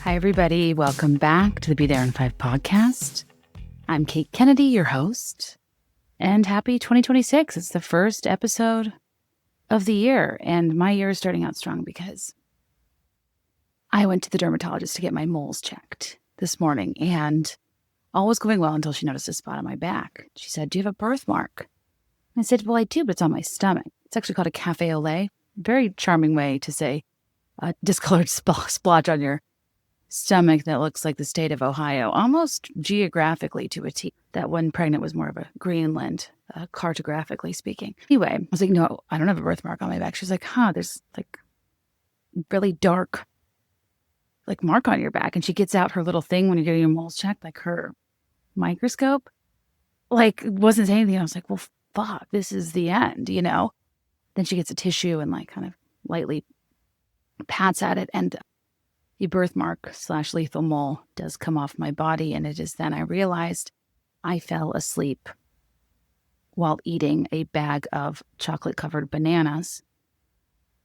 Hi, everybody. Welcome back to the Be There in 5 podcast. I'm Kate Kennedy, your host, and happy 2026. It's the first episode of the year, and my year is starting out strong because I went to the dermatologist to get my moles checked this morning, and all was going well until she noticed a spot on my back. She said, "Do you have a birthmark?" I said, "Well, I do, but it's on my stomach." It's actually called a cafe au lait. Very charming way to say a discolored splotch on your stomach that looks like the state of Ohio, almost geographically to a T. That when pregnant was more of a Greenland, cartographically speaking. Anyway, I was like, "No, I don't have a birthmark on my back." She's like, "There's like really dark like mark on your back." And she gets out her little thing when you're getting your moles checked, like her microscope. Like, wasn't saying anything. I was like, "Well, fuck, this is the end, you know?" Then she gets a tissue and like kind of lightly pats at it, and the birthmark / lethal mole does come off my body. And it is then I realized I fell asleep while eating a bag of chocolate-covered bananas.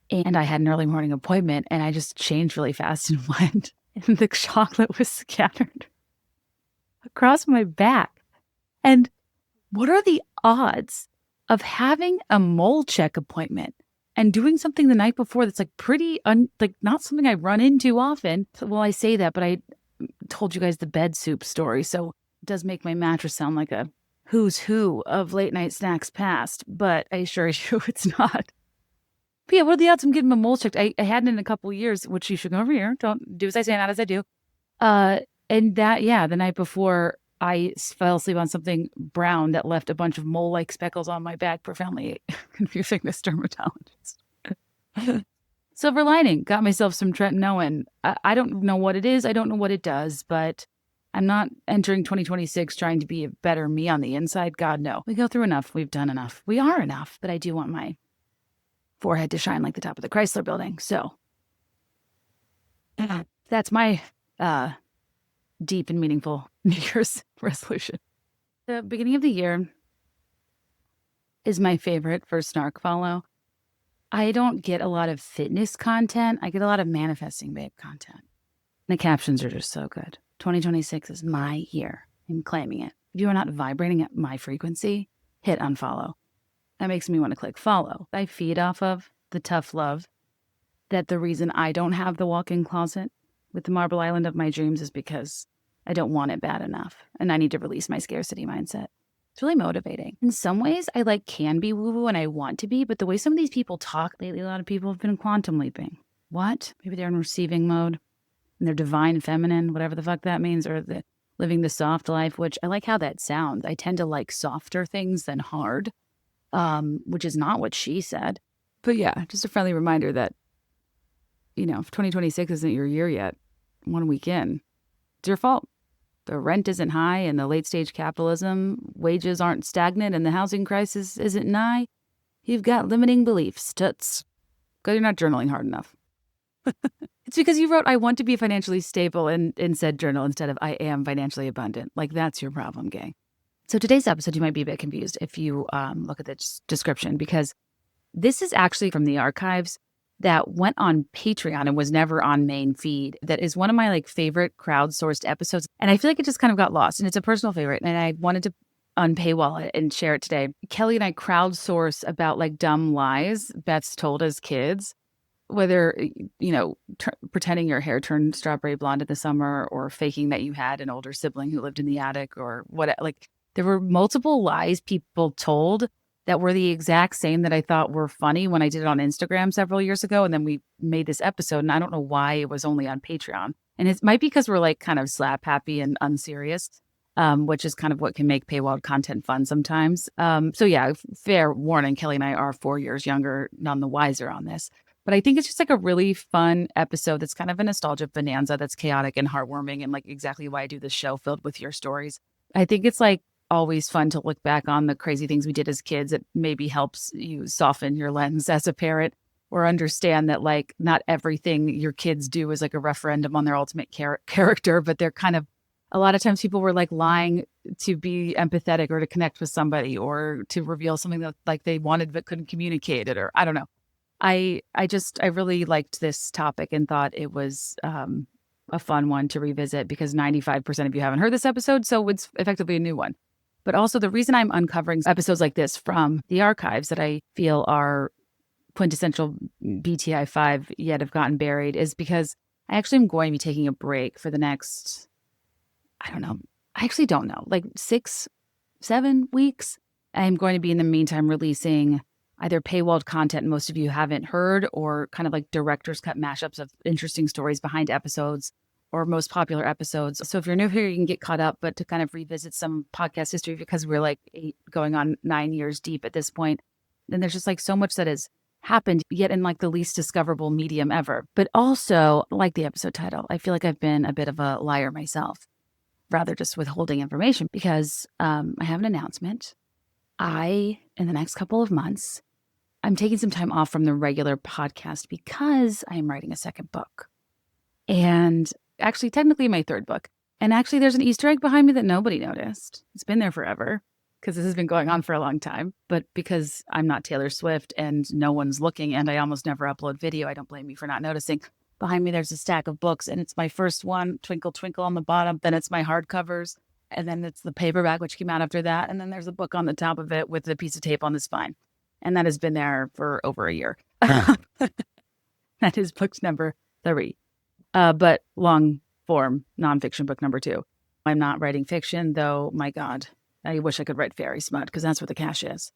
And I had an early morning appointment, and I just changed really fast and went. And the chocolate was scattered across my back. And what are the odds of having a mole check appointment and doing something the night before that's like pretty, like not something I run into often? Well, I say that, but I told you guys the bed soup story, so it does make my mattress sound like a who's who of late night snacks past, but I assure you it's not. But yeah, what are the odds I'm getting my mole checked? I hadn't in a couple years, which you should go over here. Don't do as I say, not as I do. And that, yeah, the night before, I fell asleep on something brown that left a bunch of mole-like speckles on my back, profoundly confusing this dermatologist. Silver lining, got myself some tretinoin. I don't know what it is. I don't know what it does, but I'm not entering 2026 trying to be a better me on the inside. God, no. We go through enough. We've done enough. We are enough, but I do want my forehead to shine like the top of the Chrysler building. So that's my deep and meaningful New Year's resolution. The beginning of the year is my favorite for snark follow. I don't get a lot of fitness content. I get a lot of manifesting babe content. The captions are just so good. 2026 is my year. I'm claiming it. If you are not vibrating at my frequency, hit unfollow. That makes me want to click follow. I feed off of the tough love that the reason I don't have the walk-in closet with the marble island of my dreams is because I don't want it bad enough, and I need to release my scarcity mindset. It's really motivating. In some ways, I can be woo-woo and I want to be, but the way some of these people talk lately, a lot of people have been quantum leaping. What? Maybe they're in receiving mode, and they're divine feminine, whatever the fuck that means, or the living the soft life, which I like how that sounds. I tend to like softer things than hard, which is not what she said. But yeah, just a friendly reminder that, if 2026 isn't your year yet, 1 week in, it's your fault. The rent isn't high and the late stage capitalism, wages aren't stagnant and the housing crisis isn't nigh. You've got limiting beliefs, toots. Because you're not journaling hard enough. It's because you wrote, "I want to be financially stable" in said journal instead of "I am financially abundant." Like, that's your problem, gang. So today's episode, you might be a bit confused if you look at the description, because this is actually from the archives that went on Patreon and was never on main feed. That is one of my favorite crowdsourced episodes. And I feel like it just kind of got lost, and it's a personal favorite. And I wanted to unpaywall it and share it today. Kelly and I crowdsource about dumb lies Beth's told as kids, whether, pretending your hair turned strawberry blonde in the summer or faking that you had an older sibling who lived in the attic or what. There were multiple lies people told that were the exact same that I thought were funny when I did it on Instagram several years ago. And then we made this episode, and I don't know why it was only on Patreon. And it might be because we're kind of slap happy and unserious, which is kind of what can make paywalled content fun sometimes. So yeah, fair warning, Kelly and I are 4 years younger, none the wiser on this. But I think it's just a really fun episode that's kind of a nostalgia bonanza that's chaotic and heartwarming, and exactly why I do this show filled with your stories. I think it's always fun to look back on the crazy things we did as kids. It maybe helps you soften your lens as a parent, or understand that not everything your kids do is a referendum on their ultimate character, but they're kind of, a lot of times people were lying to be empathetic or to connect with somebody or to reveal something that they wanted but couldn't communicate it, or I don't know. I really liked this topic and thought it was a fun one to revisit because 95% of you haven't heard this episode, so it's effectively a new one. But also the reason I'm uncovering episodes like this from the archives that I feel are quintessential BTI 5 yet have gotten buried is because I actually am going to be taking a break for the next, I don't know, I actually don't know, like 6-7 weeks. I'm going to be in the meantime releasing either paywalled content most of you haven't heard or kind of like director's cut mashups of interesting stories behind episodes or most popular episodes. So if you're new here, you can get caught up, but to kind of revisit some podcast history because we're like going on 9 years deep at this point. Then there's just like so much that has happened yet in like the least discoverable medium ever. But also, like the episode title, I feel like I've been a bit of a liar myself, rather just withholding information because I have an announcement. In the next couple of months, I'm taking some time off from the regular podcast because I am writing a second book. And actually, technically my third book. And actually, there's an Easter egg behind me that nobody noticed. It's been there forever because this has been going on for a long time. But because I'm not Taylor Swift and no one's looking and I almost never upload video, I don't blame you for not noticing. Behind me, there's a stack of books and it's my first one, Twinkle Twinkle on the bottom. Then it's my hardcovers. And then it's the paperback, which came out after that. And then there's a book on the top of it with a piece of tape on the spine. And that has been there for over a year. That is book number 3. But long form nonfiction book number 2. I'm not writing fiction, though, my God, I wish I could write fairy smut because that's where the cash is.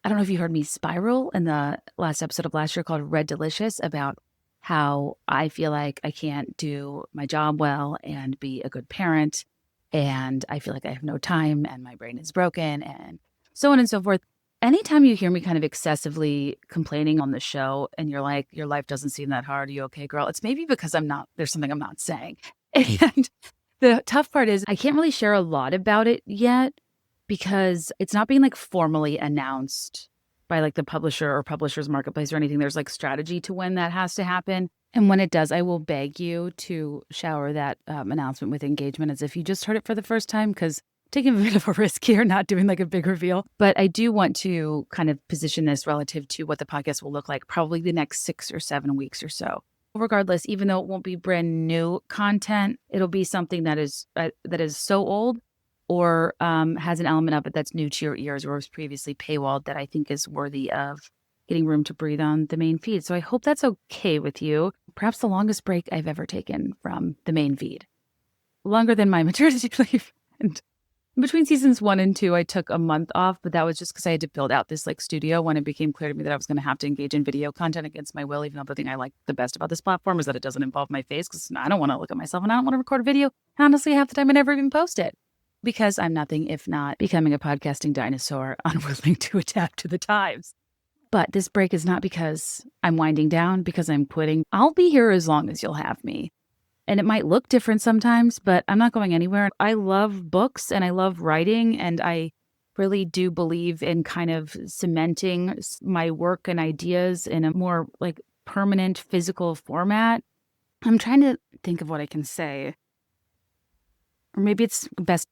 I don't know if you heard me spiral in the last episode of last year called Red Delicious about how I feel like I can't do my job well and be a good parent. And I feel like I have no time and my brain is broken and so on and so forth. Anytime you hear me kind of excessively complaining on the show and you're like, your life doesn't seem that hard. Are you okay, girl? It's maybe because there's something I'm not saying. And the tough part is I can't really share a lot about it yet because it's not being like formally announced by like the publisher or publisher's marketplace or anything. There's like strategy to when that has to happen. And when it does, I will beg you to shower that announcement with engagement as if you just heard it for the first time because taking a bit of a risk here, not doing like a big reveal. But I do want to kind of position this relative to what the podcast will look like probably the next 6 or 7 weeks or so. Regardless, even though it won't be brand new content, it'll be something that is so old or has an element of it that's new to your ears or was previously paywalled that I think is worthy of getting room to breathe on the main feed. So I hope that's okay with you. Perhaps the longest break I've ever taken from the main feed. Longer than my maternity leave. And between seasons 1 and 2, I took a month off, but that was just because I had to build out this like studio when it became clear to me that I was going to have to engage in video content against my will, even though the thing I like the best about this platform is that it doesn't involve my face because I don't want to look at myself and I don't want to record a video. And honestly, half the time I never even post it because I'm nothing if not becoming a podcasting dinosaur, unwilling to adapt to the times. But this break is not because I'm winding down, because I'm quitting. I'll be here as long as you'll have me. And it might look different sometimes, but I'm not going anywhere. I love books and I love writing, and I really do believe in kind of cementing my work and ideas in a more like permanent physical format. I'm trying to think of what I can say. Or maybe it's best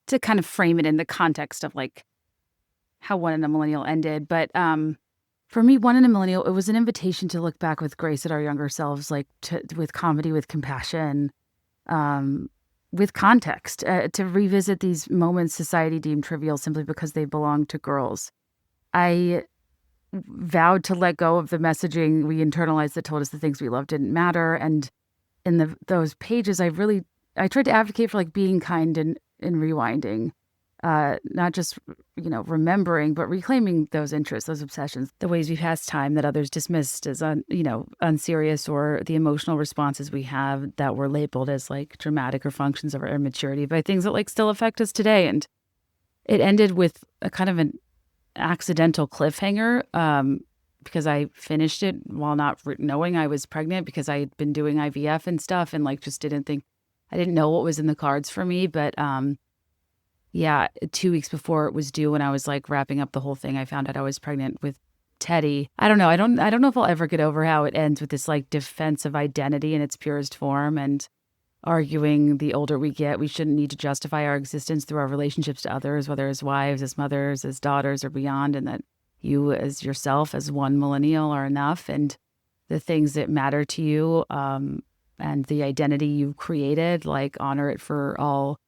to kind of frame it in the context of like how One in a Millennial ended. But for me, One in a Millennial, it was an invitation to look back with grace at our younger selves, like with comedy, with compassion, with context, to revisit these moments society deemed trivial simply because they belong to girls. I vowed to let go of the messaging we internalized that told us the things we loved didn't matter. And in those pages, I tried to advocate for like being kind and rewinding. Not just, remembering, but reclaiming those interests, those obsessions, the ways we pass time that others dismissed as, unserious, or the emotional responses we have that were labeled as like dramatic or functions of our immaturity by things that like still affect us today. And it ended with a kind of an accidental cliffhanger because I finished it while not knowing I was pregnant because I had been doing IVF and stuff and like just I didn't know what was in the cards for me. But yeah, 2 weeks before it was due, when I was like wrapping up the whole thing, I found out I was pregnant with Teddy. I don't know. I don't know if I'll ever get over how it ends with this like defense of identity in its purest form and arguing the older we get, we shouldn't need to justify our existence through our relationships to others, whether as wives, as mothers, as daughters, or beyond, and that you as yourself, as one millennial, are enough. And the things that matter to you, and the identity you created, like honor it for all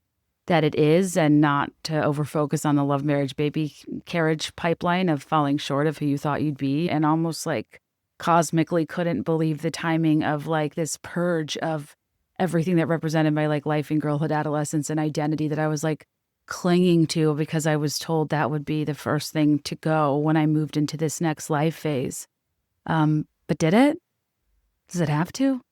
that it is and not to overfocus on the love, marriage, baby carriage pipeline of falling short of who you thought you'd be, and almost like cosmically couldn't believe the timing of like this purge of everything that represented my like life and girlhood, adolescence, and identity that I was like clinging to because I was told that would be the first thing to go when I moved into this next life phase. But did it? Does it have to?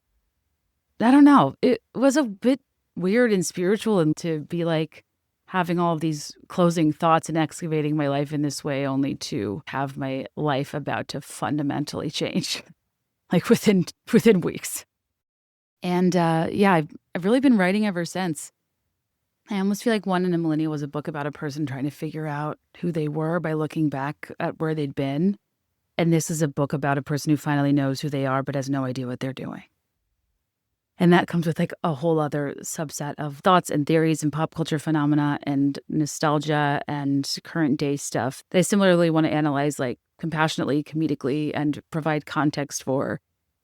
I don't know. It was a bit weird and spiritual and to be like having all of these closing thoughts and excavating my life in this way only to have my life about to fundamentally change like within weeks. And yeah, I've really been writing ever since. I almost feel like One in a Millennial was a book about a person trying to figure out who they were by looking back at where they'd been. And this is a book about a person who finally knows who they are but has no idea what they're doing. And that comes with like a whole other subset of thoughts and theories and pop culture phenomena and nostalgia and current day stuff that I similarly want to analyze like compassionately, comedically, and provide context for.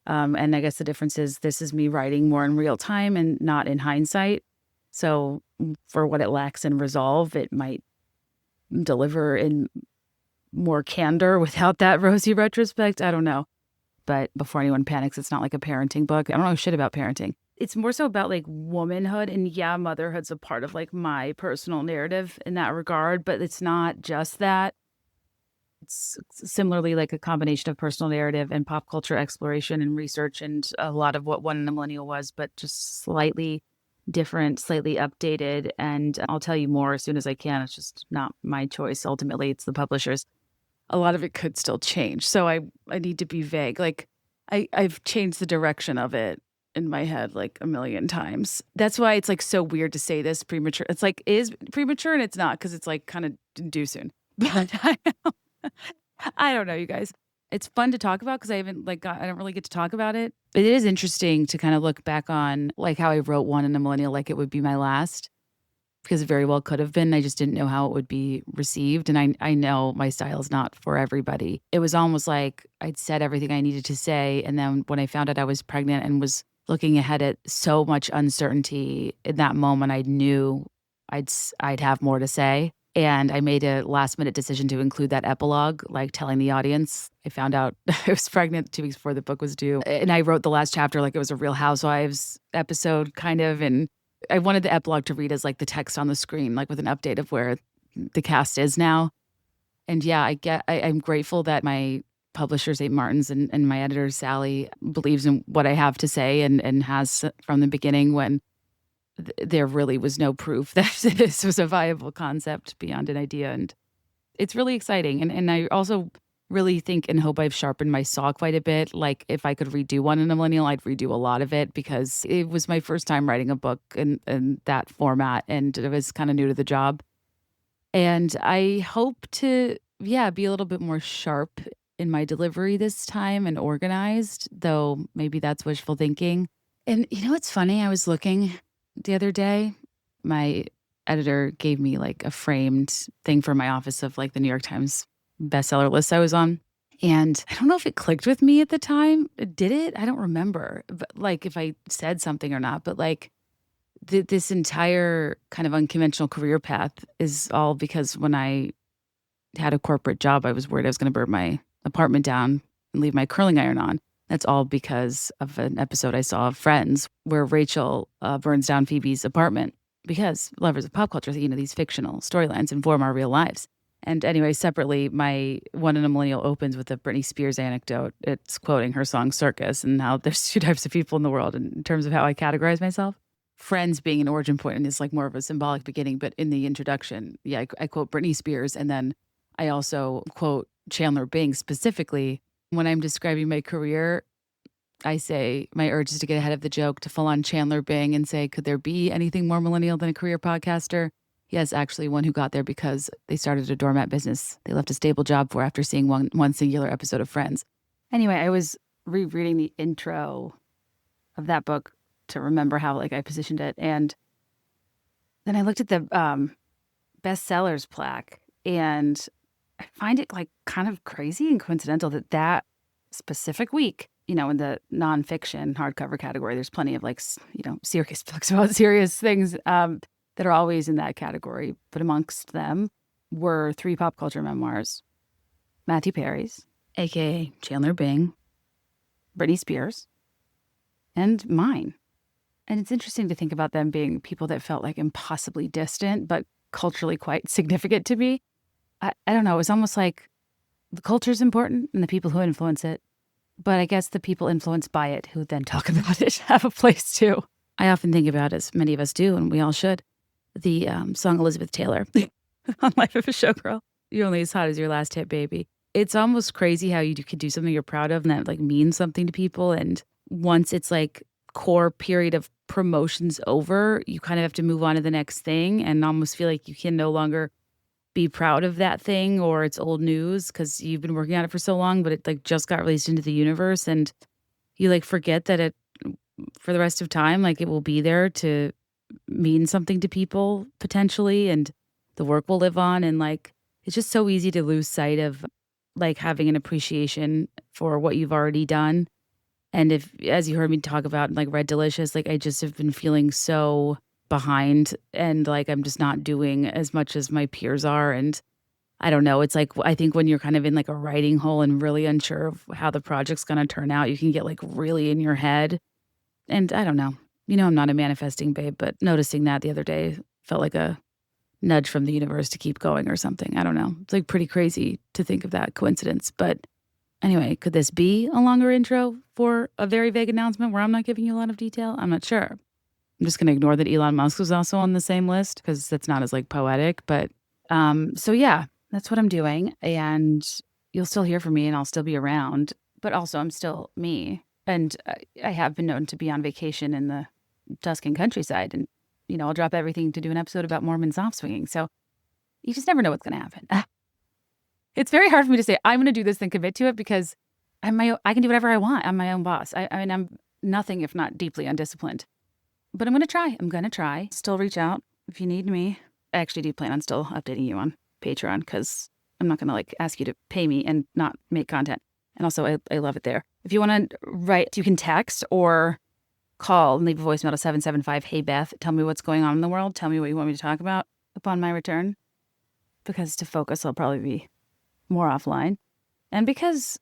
And I guess the difference is this is me writing more in real time and not in hindsight. So for what it lacks in resolve, it might deliver in more candor without that rosy retrospect. I don't know. But before anyone panics, it's not like a parenting book. I don't know shit about parenting. It's more so about like womanhood. And yeah, motherhood's a part of like my personal narrative in that regard. But it's not just that. It's similarly like a combination of personal narrative and pop culture exploration and research and a lot of what One in a Millennial was, but just slightly different, slightly updated. And I'll tell you more as soon as I can. It's just not my choice. Ultimately, it's the publisher's. A lot of it could still change. So I need to be vague. Like I've changed the direction of it in my head like a million times. That's why it's like so weird to say this premature. It's like is premature and it's not because it's like kind of due soon. But I don't know, you guys. It's fun to talk about because I don't really get to talk about it. It is interesting to kind of look back on like how I wrote One in a Millennial like it would be my last. Because it very well could have been. I just didn't know how it would be received. And I know my style is not for everybody. It was almost like I'd said everything I needed to say. And then when I found out I was pregnant and was looking ahead at so much uncertainty in that moment, I knew I'd have more to say. And I made a last minute decision to include that epilogue, like telling the audience. I found out I was pregnant 2 weeks before the book was due. And I wrote the last chapter like it was a Real Housewives episode kind of. And I wanted the epilogue to read as like the text on the screen, like with an update of where the cast is now. And yeah, I'm grateful that my publisher, St. Martin's, and my editor, Sally, believes in what I have to say and has from the beginning when there really was no proof that this was a viable concept beyond an idea. And it's really exciting. And I also really think and hope I've sharpened my saw quite a bit. Like if I could redo One in a Millennial, I'd redo a lot of it because it was my first time writing a book in that format and it was kind of new to the job. And I hope to, yeah, be a little bit more sharp in my delivery this time and organized, though maybe that's wishful thinking. And you know what's funny? I was looking the other day. My editor gave me like a framed thing for my office of like the New York Times bestseller list I was on. And I don't know if it clicked with me at the time. Did it? I don't remember. But like if I said something or not. But like this entire kind of unconventional career path is all because when I had a corporate job, I was worried I was going to burn my apartment down and leave my curling iron on. That's all because of an episode I saw of Friends where Rachel burns down Phoebe's apartment because lovers of pop culture, you know, these fictional storylines inform our real lives. And anyway, separately, my One in a Millennial opens with a Britney Spears anecdote. It's quoting her song Circus and how there's 2 types of people in the world in terms of how I categorize myself. Friends being an origin point and is like more of a symbolic beginning. But in the introduction, yeah, I quote Britney Spears. And then I also quote Chandler Bing specifically. When I'm describing my career, I say my urge is to get ahead of the joke, to full on Chandler Bing and say, could there be anything more millennial than a career podcaster? Yes, actually one who got there because they started a doormat business they left a stable job for after seeing one singular episode of Friends. Anyway, I was rereading the intro of that book to remember how like I positioned it. And then I looked at the bestsellers plaque and I find it like kind of crazy and coincidental that specific week in the nonfiction hardcover category, there's plenty of serious books about serious things that are always in that category. But amongst them were 3 pop culture memoirs: Matthew Perry's, aka Chandler Bing, Britney Spears, and mine. And it's interesting to think about them being people that felt like impossibly distant, but culturally quite significant to me. I don't know. It was almost like the culture's important and the people who influence it. But I guess the people influenced by it who then talk about it have a place too. I often think about, as many of us do, and we all should, the song Elizabeth Taylor on Life of a Showgirl. You're only as hot as your last hit, baby. It's almost crazy how you could do something you're proud of and that like means something to people. And once it's like core period of promotion's over, you kind of have to move on to the next thing and almost feel like you can no longer be proud of that thing or it's old news because you've been working on it for so long, but it like just got released into the universe and you like forget that it for the rest of time, like it will be there to mean something to people potentially and the work will live on. And like, it's just so easy to lose sight of like having an appreciation for what you've already done. And if, as you heard me talk about, like Red Delicious, like I just have been feeling so behind and like I'm just not doing as much as my peers are. And I don't know, it's like, I think when you're kind of in like a writing hole and really unsure of how the project's going to turn out, you can get like really in your head. And I don't know, I'm not a manifesting babe, but noticing that the other day felt like a nudge from the universe to keep going or something. I don't know. It's like pretty crazy to think of that coincidence. But anyway, could this be a longer intro for a very vague announcement where I'm not giving you a lot of detail? I'm not sure. I'm just going to ignore that Elon Musk was also on the same list because that's not as like poetic. But so yeah, that's what I'm doing. And you'll still hear from me and I'll still be around. But also I'm still me. And I have been known to be on vacation in the Tuscan countryside. And, I'll drop everything to do an episode about Mormon soft swinging. So you just never know what's going to happen. It's very hard for me to say, I'm going to do this and commit to it because I can do whatever I want. I'm my own boss. I mean, I'm nothing if not deeply undisciplined. But I'm going to try. Still reach out if you need me. I actually do plan on still updating you on Patreon because I'm not going to like ask you to pay me and not make content. And also, I love it there. If you want to write, you can text or call and leave a voicemail to 775 Hey Beth. Tell me what's going on in the world. Tell me what you want me to talk about upon my return. Because to focus, I'll probably be more offline. And because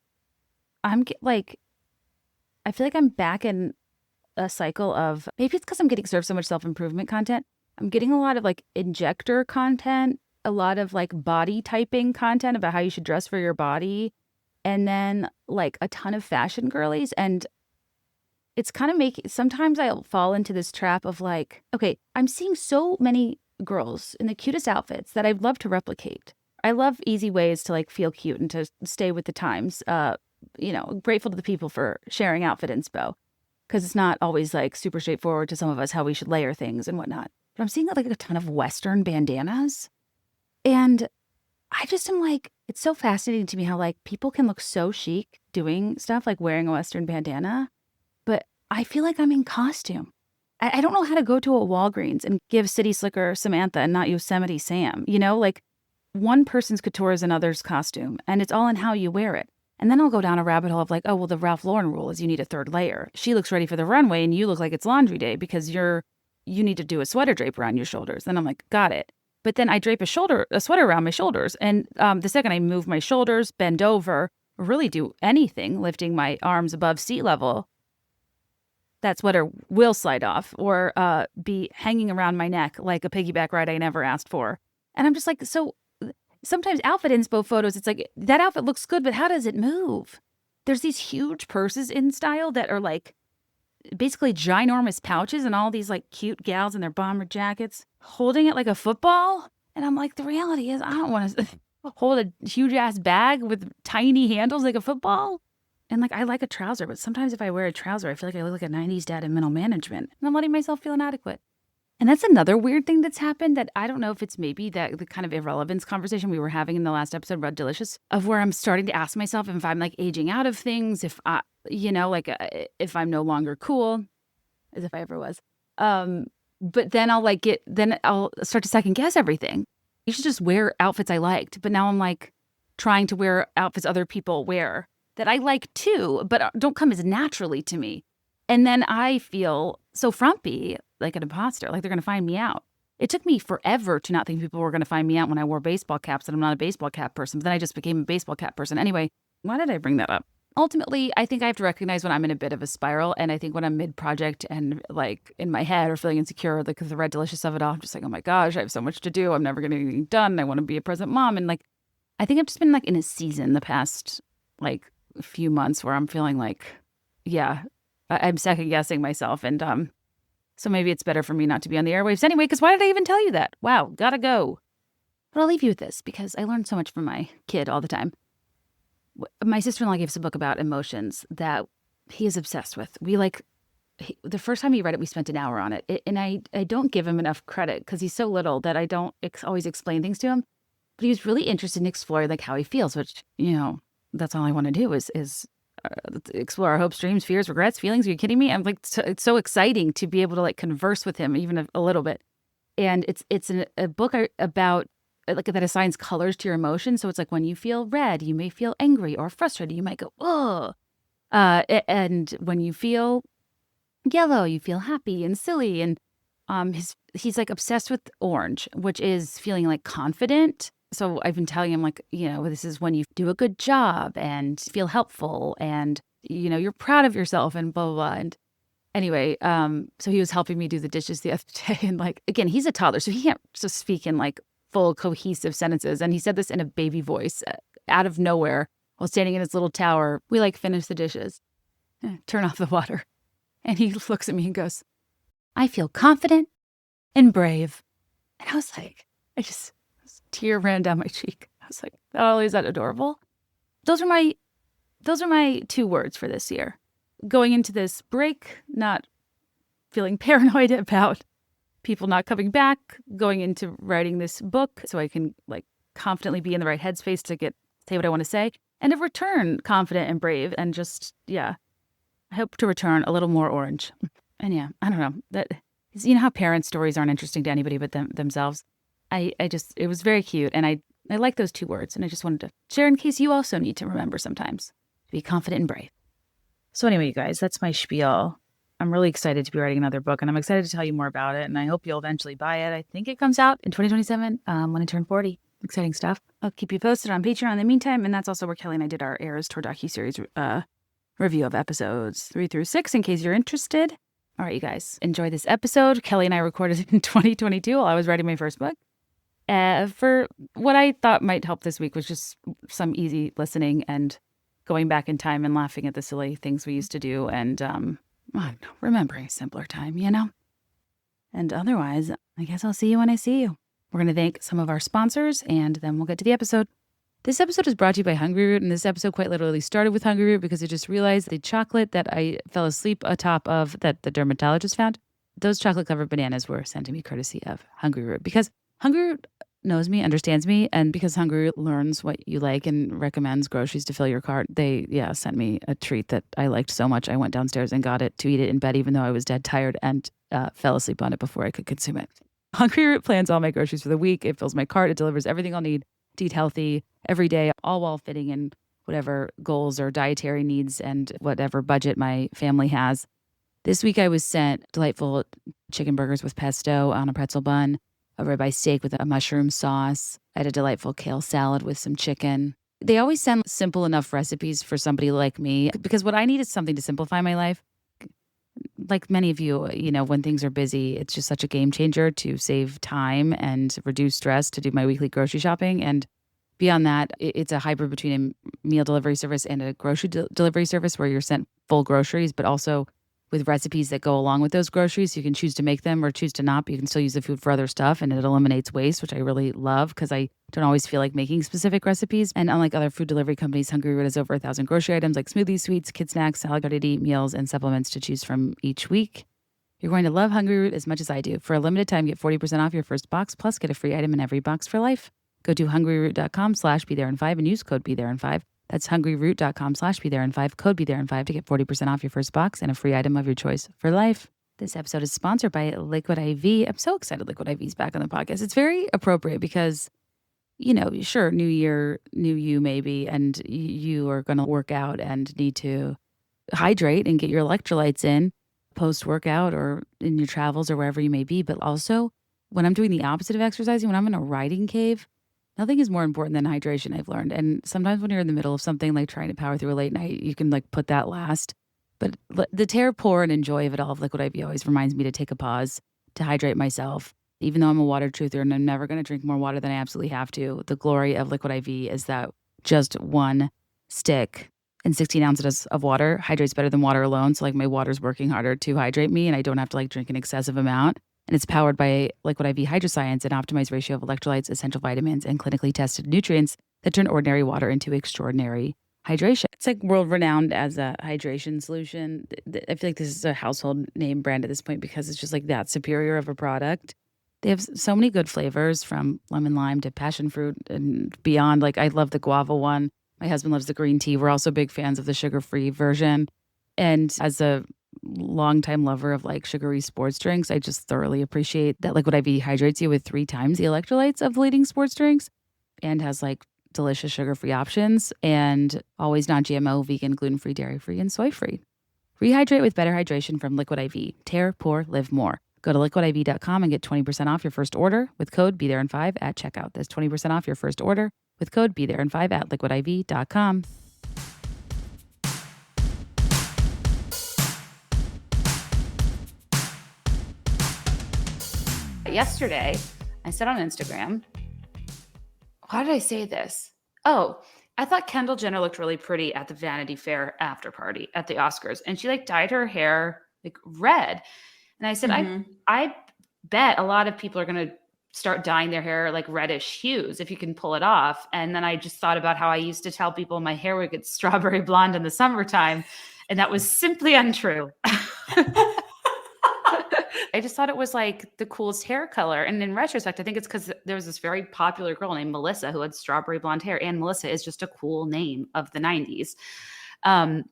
I feel like I'm back in a cycle of, maybe it's because I'm getting served so much self-improvement content. I'm getting a lot of like injector content, a lot of like body typing content about how you should dress for your body. And then like a ton of fashion girlies. And it's kind of sometimes I'll fall into this trap of like, okay, I'm seeing so many girls in the cutest outfits that I'd love to replicate. I love easy ways to like feel cute and to stay with the times. Grateful to the people for sharing outfit inspo because it's not always like super straightforward to some of us how we should layer things and whatnot. But I'm seeing like a ton of Western bandanas. And I just am like, it's so fascinating to me how like people can look so chic doing stuff like wearing a Western bandana. But I feel like I'm in costume. I don't know how to go to a Walgreens and give City Slicker Samantha and not Yosemite Sam. Like one person's couture is another's costume and it's all in how you wear it. And then I'll go down a rabbit hole of like, oh, well, the Ralph Lauren rule is you need a third layer. She looks ready for the runway and you look like it's laundry day because you need to do a sweater drape around your shoulders. Then I'm like, got it. But then I drape a sweater around my shoulders. And the second I move my shoulders, bend over, or really do anything, lifting my arms above sea level, that sweater will slide off or be hanging around my neck like a piggyback ride I never asked for. And I'm just like, so sometimes outfit inspo photos, it's like, that outfit looks good, but how does it move? There's these huge purses in style that are like basically ginormous pouches and all these like cute gals in their bomber jackets holding it like a football. And I'm like, the reality is I don't want to hold a huge ass bag with tiny handles like a football. And like, I like a trouser, but sometimes if I wear a trouser, I feel like I look like a 90s dad in middle management and I'm letting myself feel inadequate. And that's another weird thing that's happened that I don't know if it's maybe that the kind of irrelevance conversation we were having in the last episode, Red Delicious, of where I'm starting to ask myself if I'm like aging out of things, if if I'm no longer cool, as if I ever was. But then I'll start to second guess everything. You should just wear outfits I liked. But now I'm like trying to wear outfits other people wear. that I like too, but don't come as naturally to me. And then I feel so frumpy, like an imposter, like they're going to find me out. It took me forever to not think people were going to find me out when I wore baseball caps, and I'm not a baseball cap person. But then I just became a baseball cap person. Anyway, why did I bring that up? Ultimately, I think I have to recognize when I'm in a bit of a spiral. And I think when I'm mid-project and like in my head or feeling insecure, like the red delicious of it all, I'm just like, oh my gosh, I have so much to do. I'm never going to get anything done. I want to be a present mom. And like, I think I've just been like in a season the past like few months where I'm feeling like, yeah, I'm second guessing myself. And so maybe it's better for me not to be on the airwaves anyway, because why did I even tell you that? Wow, gotta go. But I'll leave you with this because I learned so much from my kid all the time. My sister-in-law gave us a book about emotions that he is obsessed with. The first time he read it, we spent an hour on it. And I don't give him enough credit because he's so little that I don't always explain things to him. But he was really interested in exploring like how he feels, which, that's all I want to do is explore our hopes, dreams, fears, regrets, feelings. Are you kidding me? I'm like, it's so exciting to be able to like converse with him even a little bit. And it's a book about like that assigns colors to your emotions. So it's like when you feel red, you may feel angry or frustrated. You might go, oh. And when you feel yellow, you feel happy and silly. And he's like obsessed with orange, which is feeling like confident. So I've been telling him like, this is when you do a good job and feel helpful and, you're proud of yourself and blah, blah, blah. And anyway, so he was helping me do the dishes the other day. And like, again, he's a toddler, so he can't just speak in like full cohesive sentences. And he said this in a baby voice out of nowhere while standing in his little tower. We like finish the dishes, turn off the water. And he looks at me and goes, I feel confident and brave. And I was like, a tear ran down my cheek. I was like, oh, is that adorable? Those are my 2 words for this year. Going into this break, not feeling paranoid about people not coming back, going into writing this book so I can like confidently be in the right headspace to say what I want to say, and to return confident and brave and just, I hope to return a little more orange. And I don't know. That how parents' stories aren't interesting to anybody but themselves. It was very cute, and I like those 2 words, and I just wanted to share in case you also need to remember sometimes to be confident and brave. So anyway, you guys, that's my spiel. I'm really excited to be writing another book, and I'm excited to tell you more about it, and I hope you'll eventually buy it. I think it comes out in 2027 when I turn 40. Exciting stuff. I'll keep you posted on Patreon in the meantime, and that's also where Kelly and I did our Eras Tour docuseries review of episodes 3 through 6 in case you're interested. All right, you guys, enjoy this episode. Kelly and I recorded it in 2022 while I was writing my first book. For what I thought might help this week was just some easy listening and going back in time and laughing at the silly things we used to do and remembering a simpler time, And otherwise, I guess I'll see you when I see you. We're going to thank some of our sponsors, and then we'll get to the episode. This episode is brought to you by Hungry Root, and this episode quite literally started with Hungry Root because I just realized the chocolate that I fell asleep atop of that the dermatologist found, those chocolate-covered bananas were sent to me courtesy of Hungry Root because Hungry Root knows me, understands me, and because Hungry Root learns what you like and recommends groceries to fill your cart, they, sent me a treat that I liked so much. I went downstairs and got it to eat it in bed, even though I was dead tired and fell asleep on it before I could consume it. Hungry Root plans all my groceries for the week. It fills my cart. It delivers everything I'll need to eat healthy every day, all while fitting in whatever goals or dietary needs and whatever budget my family has. This week I was sent delightful chicken burgers with pesto on a pretzel bun, a ribeye steak with a mushroom sauce. I had a delightful kale salad with some chicken. They always send simple enough recipes for somebody like me because what I need is something to simplify my life. Like many of you, when things are busy, it's just such a game changer to save time and reduce stress to do my weekly grocery shopping. And beyond that, it's a hybrid between a meal delivery service and a grocery delivery service where you're sent full groceries, but also with recipes that go along with those groceries. You can choose to make them or choose to not, but you can still use the food for other stuff, and it eliminates waste, which I really love because I don't always feel like making specific recipes. And unlike other food delivery companies, Hungry Root has over 1,000 grocery items like smoothies, sweets, kid snacks, salad, ready-to-eat meals, and supplements to choose from each week. You're going to love Hungry Root as much as I do. For a limited time, get 40% off your first box, plus get a free item in every box for life. Go to hungryroot.com/BeThereIn5 and use code BeThereIn5. That's hungryroot.com/BeThereIn5, code BeThereIn5 to get 40% off your first box and a free item of your choice for life. This episode is sponsored by Liquid IV. I'm so excited Liquid IV is back on the podcast. It's very appropriate because sure, new year, new you maybe, and you are going to work out and need to hydrate and get your electrolytes in post workout or in your travels or wherever you may be. But also, when I'm doing the opposite of exercising, when I'm in a riding cave, nothing is more important than hydration, I've learned. And sometimes when you're in the middle of something like trying to power through a late night, you can like put that last. But the tear, pour, and enjoy of it all of Liquid IV always reminds me to take a pause, to hydrate myself. Even though I'm a water truther and I'm never going to drink more water than I absolutely have to, the glory of Liquid IV is that just one stick and 16 ounces of water hydrates better than water alone. So like my water's working harder to hydrate me and I don't have to like drink an excessive amount. And it's powered by Liquid IV Hydroscience, an optimized ratio of electrolytes, essential vitamins, and clinically tested nutrients that turn ordinary water into extraordinary hydration. It's like world renowned as a hydration solution. I feel like this is a household name brand at this point because it's just like that superior of a product. They have so many good flavors from lemon lime to passion fruit and beyond. Like I love the guava one. My husband loves the green tea. We're also big fans of the sugar-free version. And as a longtime lover of like sugary sports drinks, I just thoroughly appreciate that Liquid IV hydrates you with 3 times the electrolytes of leading sports drinks and has like delicious sugar-free options and always non-GMO, vegan, gluten-free, dairy-free, and soy-free. Rehydrate with better hydration from Liquid IV. Tear, pour, live more. Go to liquidiv.com and get 20% off your first order with code BeThereIn5 at checkout. That's 20% off your first order with code BeThereIn5 at liquidiv.com. Yesterday, I said on Instagram, how did I say this? Oh, I thought Kendall Jenner looked really pretty at the Vanity Fair after party at the Oscars. And she like dyed her hair like red. And I said, I bet a lot of people are going to start dyeing their hair like reddish hues if you can pull it off. And then I just thought about how I used to tell people my hair would get strawberry blonde in the summertime. And that was simply untrue. I just thought it was like the coolest hair color. And in retrospect, I think it's because there was this very popular girl named Melissa who had strawberry blonde hair. And Melissa is just a cool name of the 90s. And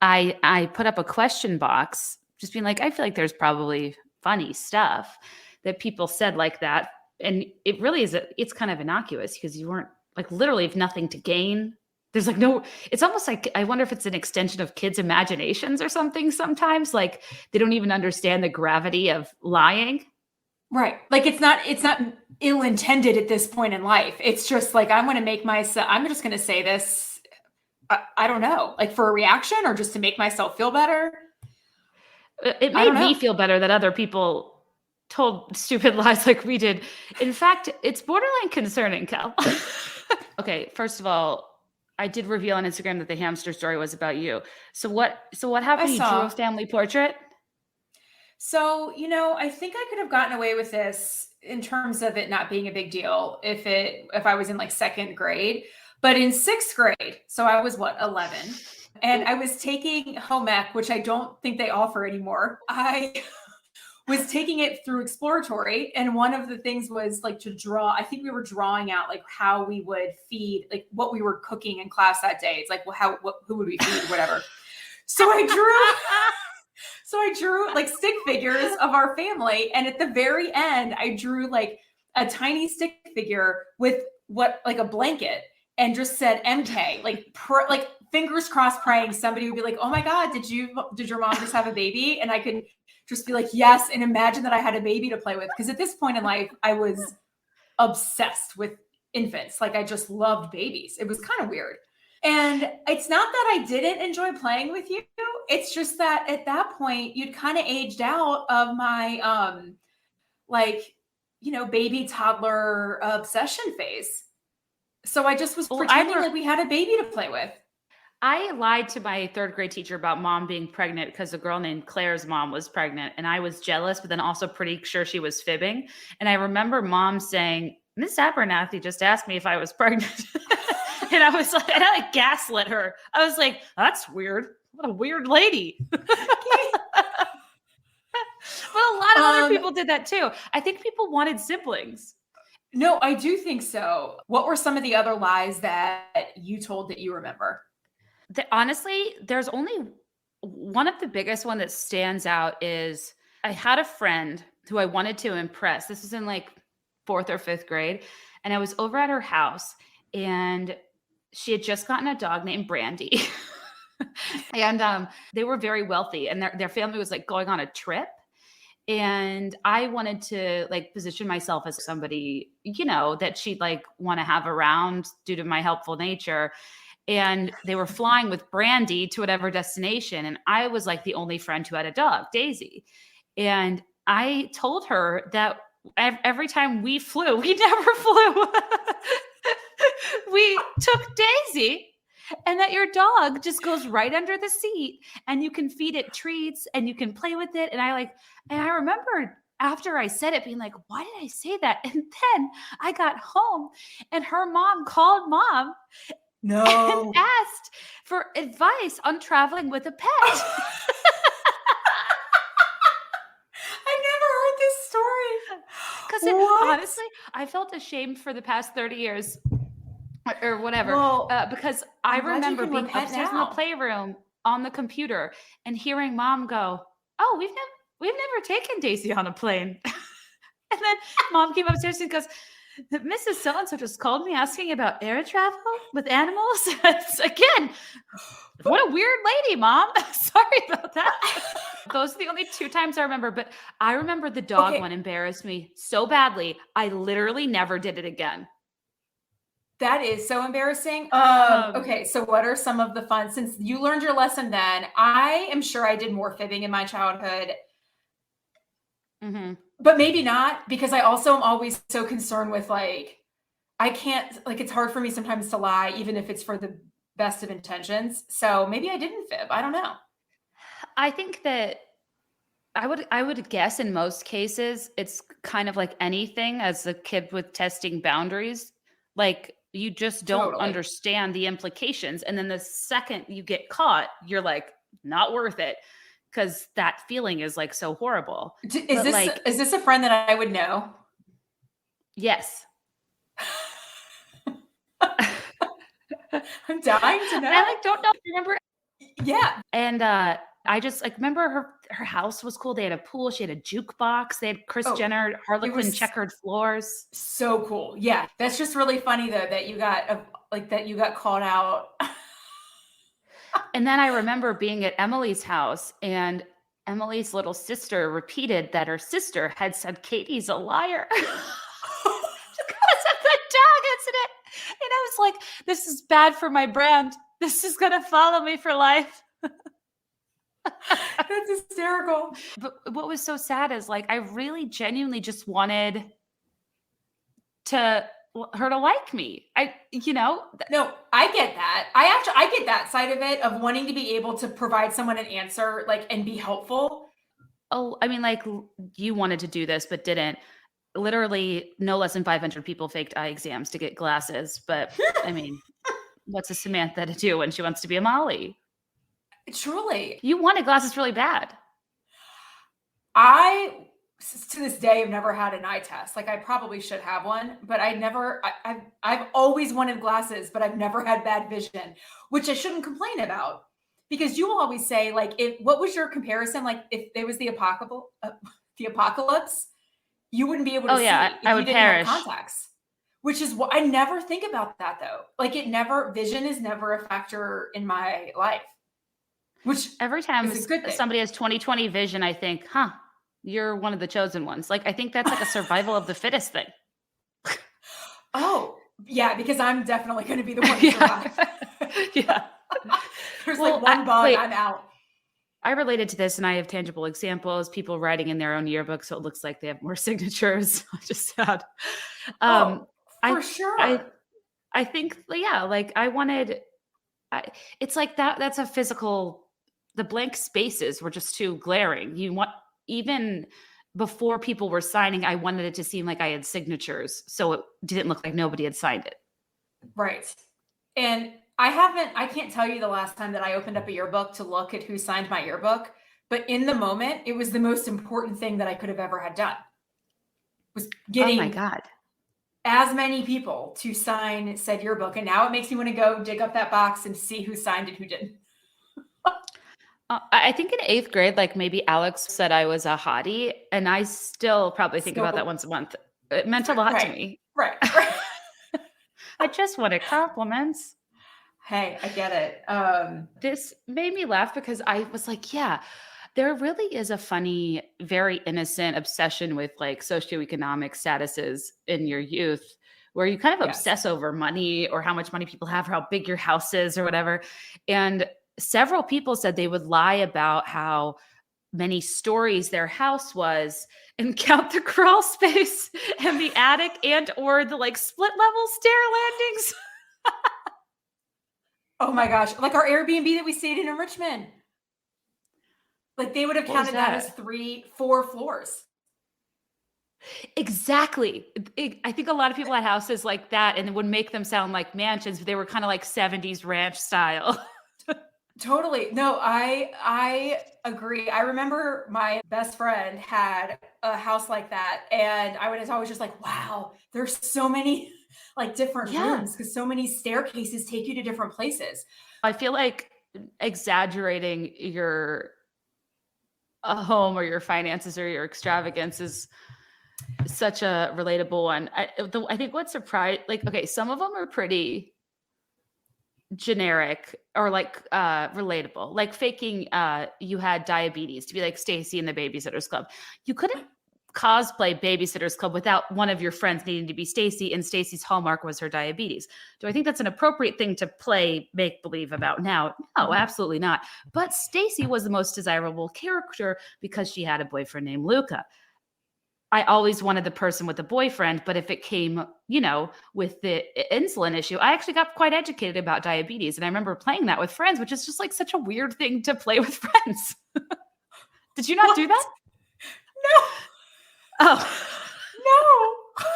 I put up a question box just being like, I feel like there's probably funny stuff that people said like that. And it really is, it's kind of innocuous because you weren't like literally have nothing to gain. There's like no, it's almost like, I wonder if it's an extension of kids' imaginations or something sometimes. Like they don't even understand the gravity of lying. Right. Like it's not ill-intended at this point in life. It's just like, I'm just going to say this. I don't know, like for a reaction or just to make myself feel better. It made me feel better that other people told stupid lies like we did. In fact, it's borderline concerning, Kel. Okay, first of all, I did reveal on Instagram that the hamster story was about you. So what happened? You drew a family portrait? So, I think I could have gotten away with this in terms of it not being a big deal if I was in like second grade. But in sixth grade, so I was 11, and I was taking home ec, which I don't think they offer anymore. I was taking it through exploratory, and one of the things was like to draw. I think we were drawing out like how we would feed, like what we were cooking in class that day. It's like, well, who would we feed, whatever. So I drew like stick figures of our family, and at the very end, I drew like a tiny stick figure with like a blanket, and just said MK, like fingers crossed, praying somebody would be like, "Oh my God, did your mom just have a baby?" And I could just be like, "Yes," and imagine that I had a baby to play with. Because at this point in life, I was obsessed with infants. Like I just loved babies. It was kind of weird. And it's not that I didn't enjoy playing with you. It's just that at that point, you'd kind of aged out of my baby toddler obsession phase. So I just was pretending like we had a baby to play with. I lied to my third grade teacher about mom being pregnant because a girl named Claire's mom was pregnant. And I was jealous, but then also pretty sure she was fibbing. And I remember mom saying, "Miss Abernathy just asked me if I was pregnant." And I was like, and I like gaslit her. I was like, "That's weird. What a weird lady." Well, a lot of other people did that too. I think people wanted siblings. No, I do think so. What were some of the other lies that you told that you remember? Honestly, there's only one of the biggest one that stands out is I had a friend who I wanted to impress. This was in like 4th or 5th grade. And I was over at her house, and she had just gotten a dog named Brandy. And they were very wealthy, and their family was like going on a trip. And I wanted to like position myself as somebody, that she'd like want to have around due to my helpful nature. And they were flying with Brandy to whatever destination. And I was like the only friend who had a dog, Daisy. And I told her that every time we flew, we never flew. We took Daisy, and that your dog just goes right under the seat, and you can feed it treats and you can play with it. And I remember after I said it being like, why did I say that? And then I got home, and her mom called mom and asked for advice on traveling with a pet. I've never heard this story. Because honestly, I felt ashamed for the past 30 years or whatever, because I remember being upstairs in the playroom on the computer and hearing mom go, "Oh, we've never taken Daisy on a plane." And then mom came upstairs and goes, "Mrs. So-and-so just called me asking about air travel with animals." It's, again, what a weird lady, mom. Sorry about that. Those are the only 2 times I remember, but I remember the dog one embarrassed me so badly. I literally never did it again. That is so embarrassing. Okay, so what are some of the fun, since you learned your lesson then, I am sure I did more fibbing in my childhood. Mm-hmm. But maybe not, because I also am always so concerned with like, I can't, like, it's hard for me sometimes to lie, even if it's for the best of intentions. So maybe I didn't fib. I don't know. I think that I would guess in most cases, it's kind of like anything as a kid with testing boundaries. Like, you just don't understand the implications. And then the second you get caught, you're like, not worth it. Because that feeling is like so horrible. Is this a friend that I would know? Yes. I'm dying to know. I don't know if you remember. Yeah. And I just remember her house was cool. They had a pool. She had a jukebox. They had Kris Jenner, Harlequin checkered floors. So cool. Yeah. That's just really funny though, that you got called out. And then I remember being at Emily's house, and Emily's little sister repeated that her sister had said Katie's a liar because of the dog incident. And I was like, this is bad for my brand. This is going to follow me for life. That's hysterical. But what was so sad is I really genuinely just wanted her to like me. No, I get that. I get that side of it, of wanting to be able to provide someone an answer, and be helpful. Oh, I mean, you wanted to do this, but didn't. Literally no less than 500 people faked eye exams to get glasses. But I mean, what's a Samantha to do when she wants to be a Molly? Truly. You wanted glasses really bad. I, to this day, have never had an eye test. I probably should have one, but I've always wanted glasses, but I've never had bad vision, which I shouldn't complain about, because you will always say, what was your comparison? If there was the apocalypse, you wouldn't be able to see if I would you didn't perish. have contacts, which is what I never think about that though. Vision is never a factor in my life, which every time is a good thing. Somebody has 20/20 vision, I think, you're one of the chosen ones. I think that's a survival of the fittest thing. Oh, yeah, because I'm definitely going to be the one to survive. Yeah. There's one bug, I'm out. I related to this, and I have tangible examples, people writing in their own yearbook, so it looks like they have more signatures. Just sad. For sure. I think, I wanted, it's like that's a physical, the blank spaces were just too glaring. Even before people were signing, I wanted it to seem like I had signatures, so it didn't look like nobody had signed it. Right. And I can't tell you the last time that I opened up a yearbook to look at who signed my yearbook, but in the moment, it was the most important thing that I could have ever had done, was getting, oh my God, as many people to sign said yearbook. And now it makes me want to go dig up that box and see who signed it, who didn't. I think in 8th grade, maybe Alex said I was a hottie, and I still probably think about that once a month. It meant a lot to me. Right. I just wanted compliments. Hey, I get it. This made me laugh because I was like, yeah, there really is a funny, very innocent obsession with like socioeconomic statuses in your youth where you kind of Yes. obsess over money or how much money people have or how big your house is or whatever. And several people said they would lie about how many stories their house was and count the crawl space and the attic and or the like split level stair landings. Oh my gosh. Like our Airbnb that we stayed in Richmond. Like they would have What was counted that as that? 4 floors. Exactly. I think a lot of people had houses like that and it would make them sound like mansions, but they were kind of like 70s ranch style. Totally. No, I agree. I remember my best friend had a house like that, and I was always just like, wow, there's so many like different Yeah. rooms because so many staircases take you to different places. I feel like exaggerating your home or your finances or your extravagance is such a relatable one. I think what surprised, like, okay, some of them are pretty generic or like relatable, like faking you had diabetes to be like Stacy in the Babysitters Club. You couldn't cosplay Babysitters Club without one of your friends needing to be Stacy, and Stacy's hallmark was her diabetes. Do I think that's an appropriate thing to play make believe about now? No, absolutely not. But Stacy was the most desirable character because she had a boyfriend named Luca. I always wanted the person with a boyfriend, but if it came, with the insulin issue, I actually got quite educated about diabetes. And I remember playing that with friends, which is just like such a weird thing to play with friends. Did you not do that? No. Oh, No.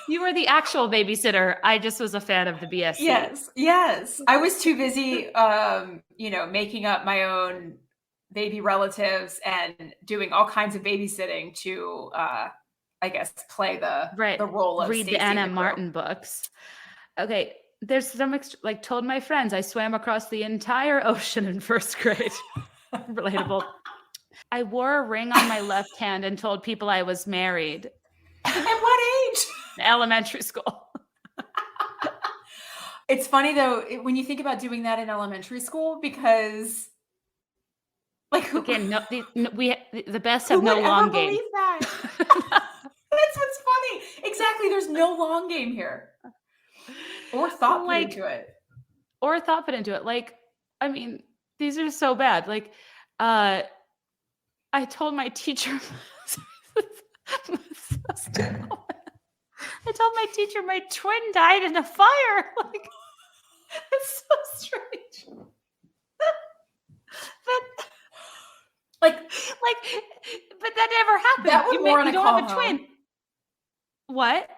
you were the actual babysitter. I just was a fan of the BSC. Yes. I was too busy, making up my own baby relatives and doing all kinds of babysitting to, I guess, play the role of Read Stacey the Anna in the Martin books. Okay, there's some like told my friends I swam across the entire ocean in first grade. Relatable. I wore a ring on my left hand and told people I was married. At what age? Elementary school. It's funny though when you think about doing that in elementary school because, like, again, the best who have no would long ever game. believe that? That's what's funny. Exactly. There's no long game here, or thought put into it. Or thought put into it. Like, I mean, these are so bad. Like, I told my teacher. I told my teacher my twin died in a fire. Like, it's so strange. but that never happened. That would warrant a call don't have a twin. home. What?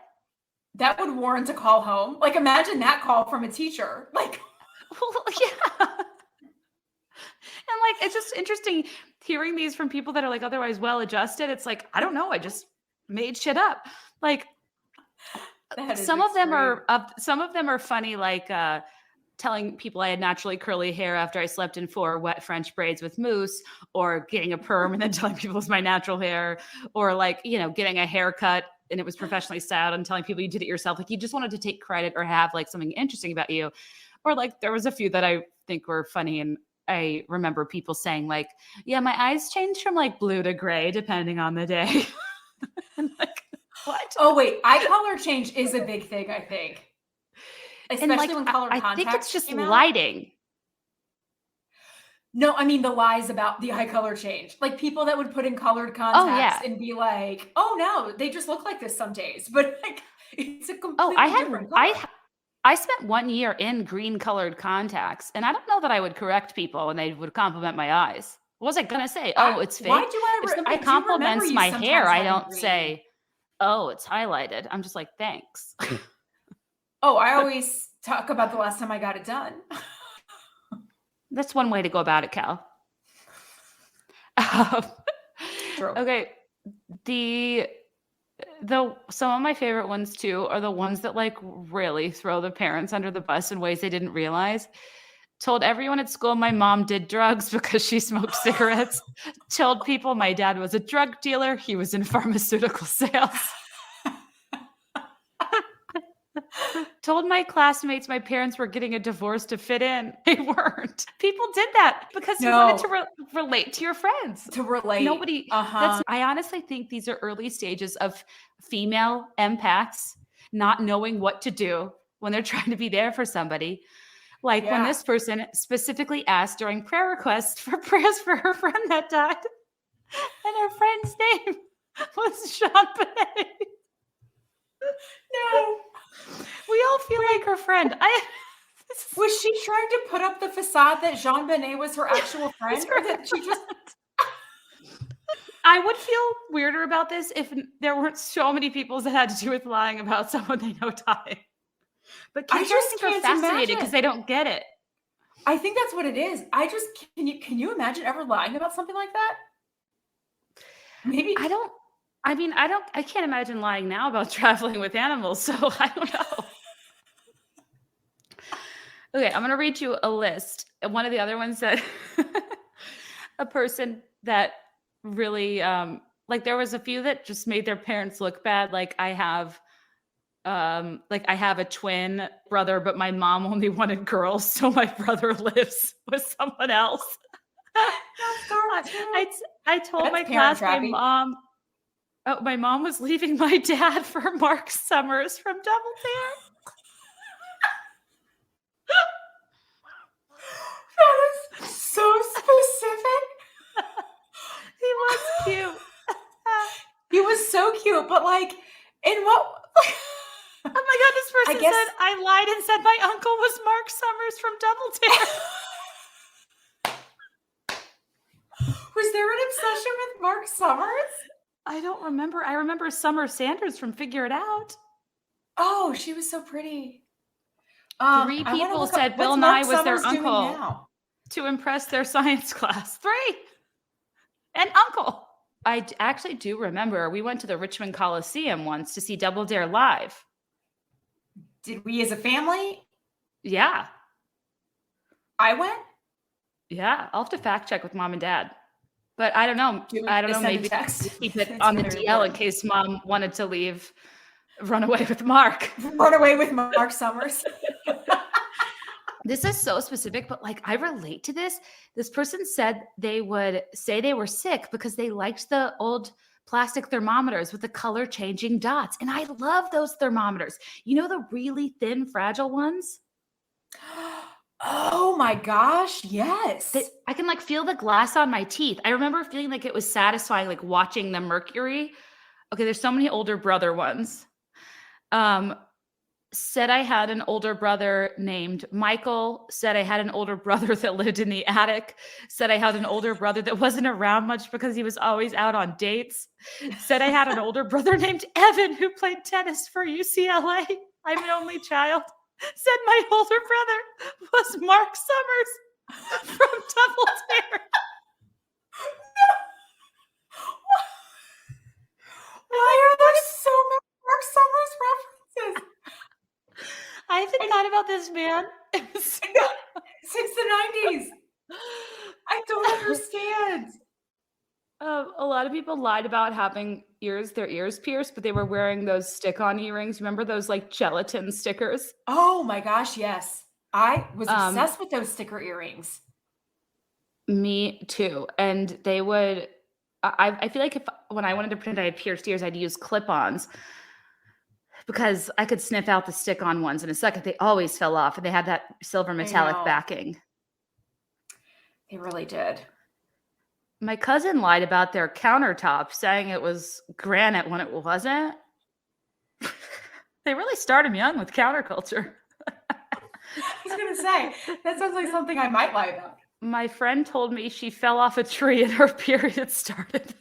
That would warrant a call home. Like, imagine that call from a teacher. Like, well, yeah. And like, it's just interesting hearing these from people that are like otherwise well-adjusted. It's like, I don't know. I just made shit up. Like, some of them are funny. Like, telling people I had naturally curly hair after I slept in 4 wet French braids with mousse, or getting a perm and then telling people it was my natural hair, or like, getting a haircut and it was professionally styled and telling people you did it yourself. Like, you just wanted to take credit or have like something interesting about you. Or like, there was a few that I think were funny, and I remember people saying like, yeah, my eyes change from like blue to gray depending on the day. And like, what? Oh wait, eye color change is a big thing, I think. Especially when colored contacts. I think it's just came out. lighting. No, I mean the lies about the eye color change. Like people that would put in colored contacts and be like, "Oh no, they just look like this some days." But like, it's a completely different color. I spent 1 year in green colored contacts, and I don't know that I would correct people when they would compliment my eyes. What was I gonna say? Oh, it's fake. Why do I? If somebody compliments my hair, I don't say, "Oh, it's highlighted." I'm just like, "Thanks." Oh, I always talk about the last time I got it done. That's one way to go about it, Cal. True. Okay, some of my favorite ones too are the ones that like really throw the parents under the bus in ways they didn't realize. Told everyone at school my mom did drugs because she smoked cigarettes. Told people my dad was a drug dealer. He was in pharmaceutical sales. Told my classmates my parents were getting a divorce to fit in. They weren't. People did that because you wanted to relate to your friends. To relate. Nobody. I honestly think these are early stages of female empaths not knowing what to do when they're trying to be there for somebody. Like when this person specifically asked during prayer requests for prayers for her friend that died. And her friend's name was Jean Benet. No. We all feel like her friend. Was she trying to put up the facade that Jean Benet was her actual friend? Or that she just... I would feel weirder about this if there weren't so many people that had to do with lying about someone they know dying. But kids are fascinated because they don't get it. I think that's what it is. Can you imagine ever lying about something like that? Maybe. I can't imagine lying now about traveling with animals, so I don't know. Okay, I'm going to read you a list. One of the other ones that a person that really, like there was a few that just made their parents look bad. Like I have a twin brother, but my mom only wanted girls, so my brother lives with someone else. I told my class my mom was leaving my dad for Mark Summers from Double Dare. That is so specific. He was cute. He was so cute, but like, in what? Oh my God, this person said, I lied and said my uncle was Mark Summers from Double Dare. Was there an obsession with Mark Summers? I don't remember. I remember Summer Sanders from Figure It Out. Oh, she was so pretty. 3 people said Bill Nye was their uncle to impress their science class. 3. And uncle. I actually do remember we went to the Richmond Coliseum once to see Double Dare live. Did we as a family? Yeah. I went? Yeah. I'll have to fact check with mom and dad. But I don't know. Maybe keep it on the DL in case mom wanted to leave. Run away with Mark. Run away with Mark Summers. This is so specific, but like I relate to this. This person said they would say they were sick because they liked the old plastic thermometers with the color changing dots. And I love those thermometers. You know, the really thin, fragile ones? Oh my gosh, yes. I can like feel the glass on my teeth. I remember feeling like it was satisfying, like watching the mercury. Okay, there's so many older brother ones. Said I had an older brother named Michael. Said I had an older brother that lived in the attic. Said I had an older brother that wasn't around much because he was always out on dates. Said I had an older brother named Evan who played tennis for UCLA. I'm an only child. Said my older brother was Mark Summers from Double Dare. No. Why are there so many Mark Summers references? I haven't thought about this man since the 90s. I don't understand. A lot of people lied about having their ears pierced, but they were wearing those stick-on earrings. Remember those like gelatin stickers? Oh my gosh, yes. I was obsessed with those sticker earrings. Me too. And they would, I feel like when I wanted to pretend I had pierced ears, I'd use clip-ons because I could sniff out the stick-on ones in a second. They always fell off and they had that silver metallic backing. They really did. My cousin lied about their countertop, saying it was granite when it wasn't. They really started young with counterculture. I was going to say, that sounds like something I might lie about. My friend told me she fell off a tree and her period started.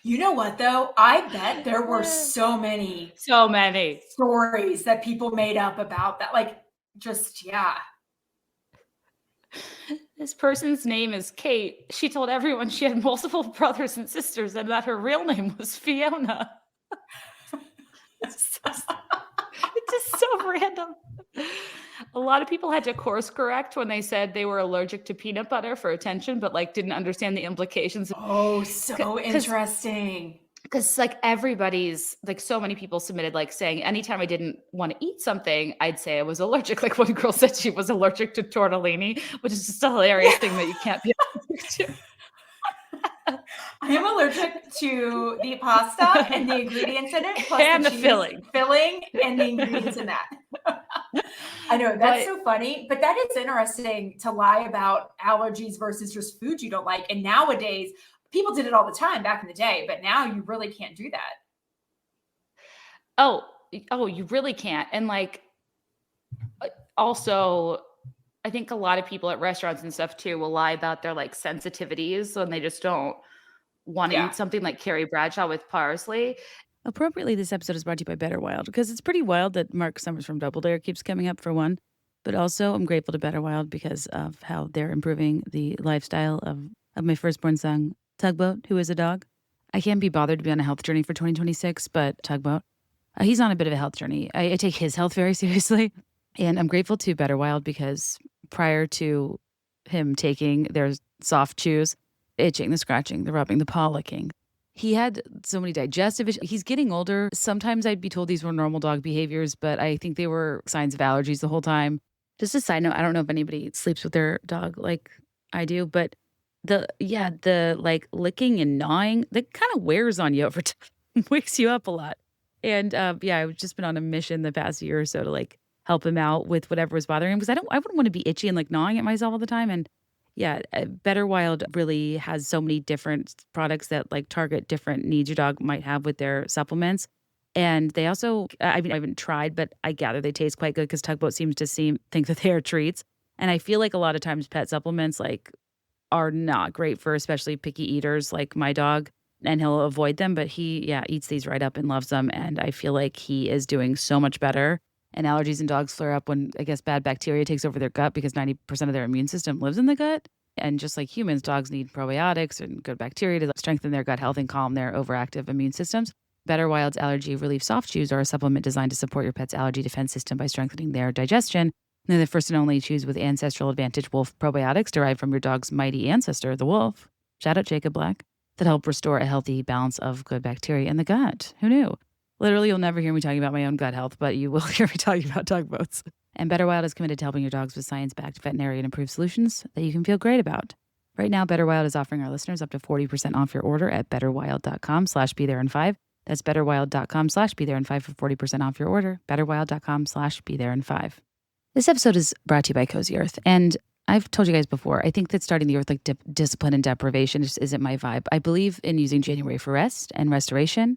You know what, though? I bet there were so many stories that people made up about that. Like, just, yeah. This person's name is Kate. She told everyone she had multiple brothers and sisters and that her real name was Fiona. It's just so random. A lot of people had to course correct when they said they were allergic to peanut butter for attention, but like didn't understand the implications. Oh, so interesting. because like everybody's like so many people submitted like saying anytime I didn't want to eat something, I'd say I was allergic. Like one girl said she was allergic to tortellini, which is just a hilarious thing that you can't be allergic to. I am allergic to the pasta and the ingredients in it, plus And the the cheese filling and the ingredients in that. I know, that's so funny, but that is interesting to lie about allergies versus just food you don't like. And nowadays, people did it all the time back in the day, but now you really can't do that. Oh, you really can't. And like, also, I think a lot of people at restaurants and stuff too will lie about their like sensitivities when they just don't want to Yeah. eat something like Carrie Bradshaw with parsley. Appropriately, this episode is brought to you by Better Wild because it's pretty wild that Mark Summers from Double Dare keeps coming up for one. But also, I'm grateful to Better Wild because of how they're improving the lifestyle of my firstborn son, Tugboat, who is a dog. I can't be bothered to be on a health journey for 2026, but Tugboat, he's on a bit of a health journey. I take his health very seriously. And I'm grateful to Better Wild because prior to him taking their soft chews, itching, the scratching, the rubbing, the paw licking, he had so many digestive issues. He's getting older. Sometimes I'd be told these were normal dog behaviors, but I think they were signs of allergies the whole time. Just a side note, I don't know if anybody sleeps with their dog like I do, but the like licking and gnawing, that kind of wears on you over time, wakes you up a lot. And I've just been on a mission the past year or so to like help him out with whatever was bothering him because I wouldn't want to be itchy and like gnawing at myself all the time. And yeah, Better Wild really has so many different products that like target different needs your dog might have with their supplements. And they also, I mean, I haven't tried, but I gather they taste quite good because Tugboat seems to think that they are treats. And I feel like a lot of times pet supplements like are not great for especially picky eaters like my dog, and he'll avoid them. But he, eats these right up and loves them. And I feel like he is doing so much better. And allergies in dogs flare up when, I guess, bad bacteria takes over their gut because 90% of their immune system lives in the gut. And just like humans, dogs need probiotics and good bacteria to strengthen their gut health and calm their overactive immune systems. Better Wild's Allergy Relief Soft Chews are a supplement designed to support your pet's allergy defense system by strengthening their digestion. They're the first and only chews with Ancestral Advantage wolf probiotics derived from your dog's mighty ancestor, the wolf. Shout out Jacob Black. That help restore a healthy balance of good bacteria in the gut. Who knew? Literally, you'll never hear me talking about my own gut health, but you will hear me talking about Tugboats. And Better Wild is committed to helping your dogs with science-backed veterinary and improved solutions that you can feel great about. Right now, Better Wild is offering our listeners up to 40% off your order at betterwild.com/BeThereIn5. That's betterwild.com/BeThereIn5 for 40% off your order. betterwild.com/BeThereIn5. This episode is brought to you by Cozy Earth. And I've told you guys before, I think that starting the year with like discipline and deprivation just isn't my vibe. I believe in using January for rest and restoration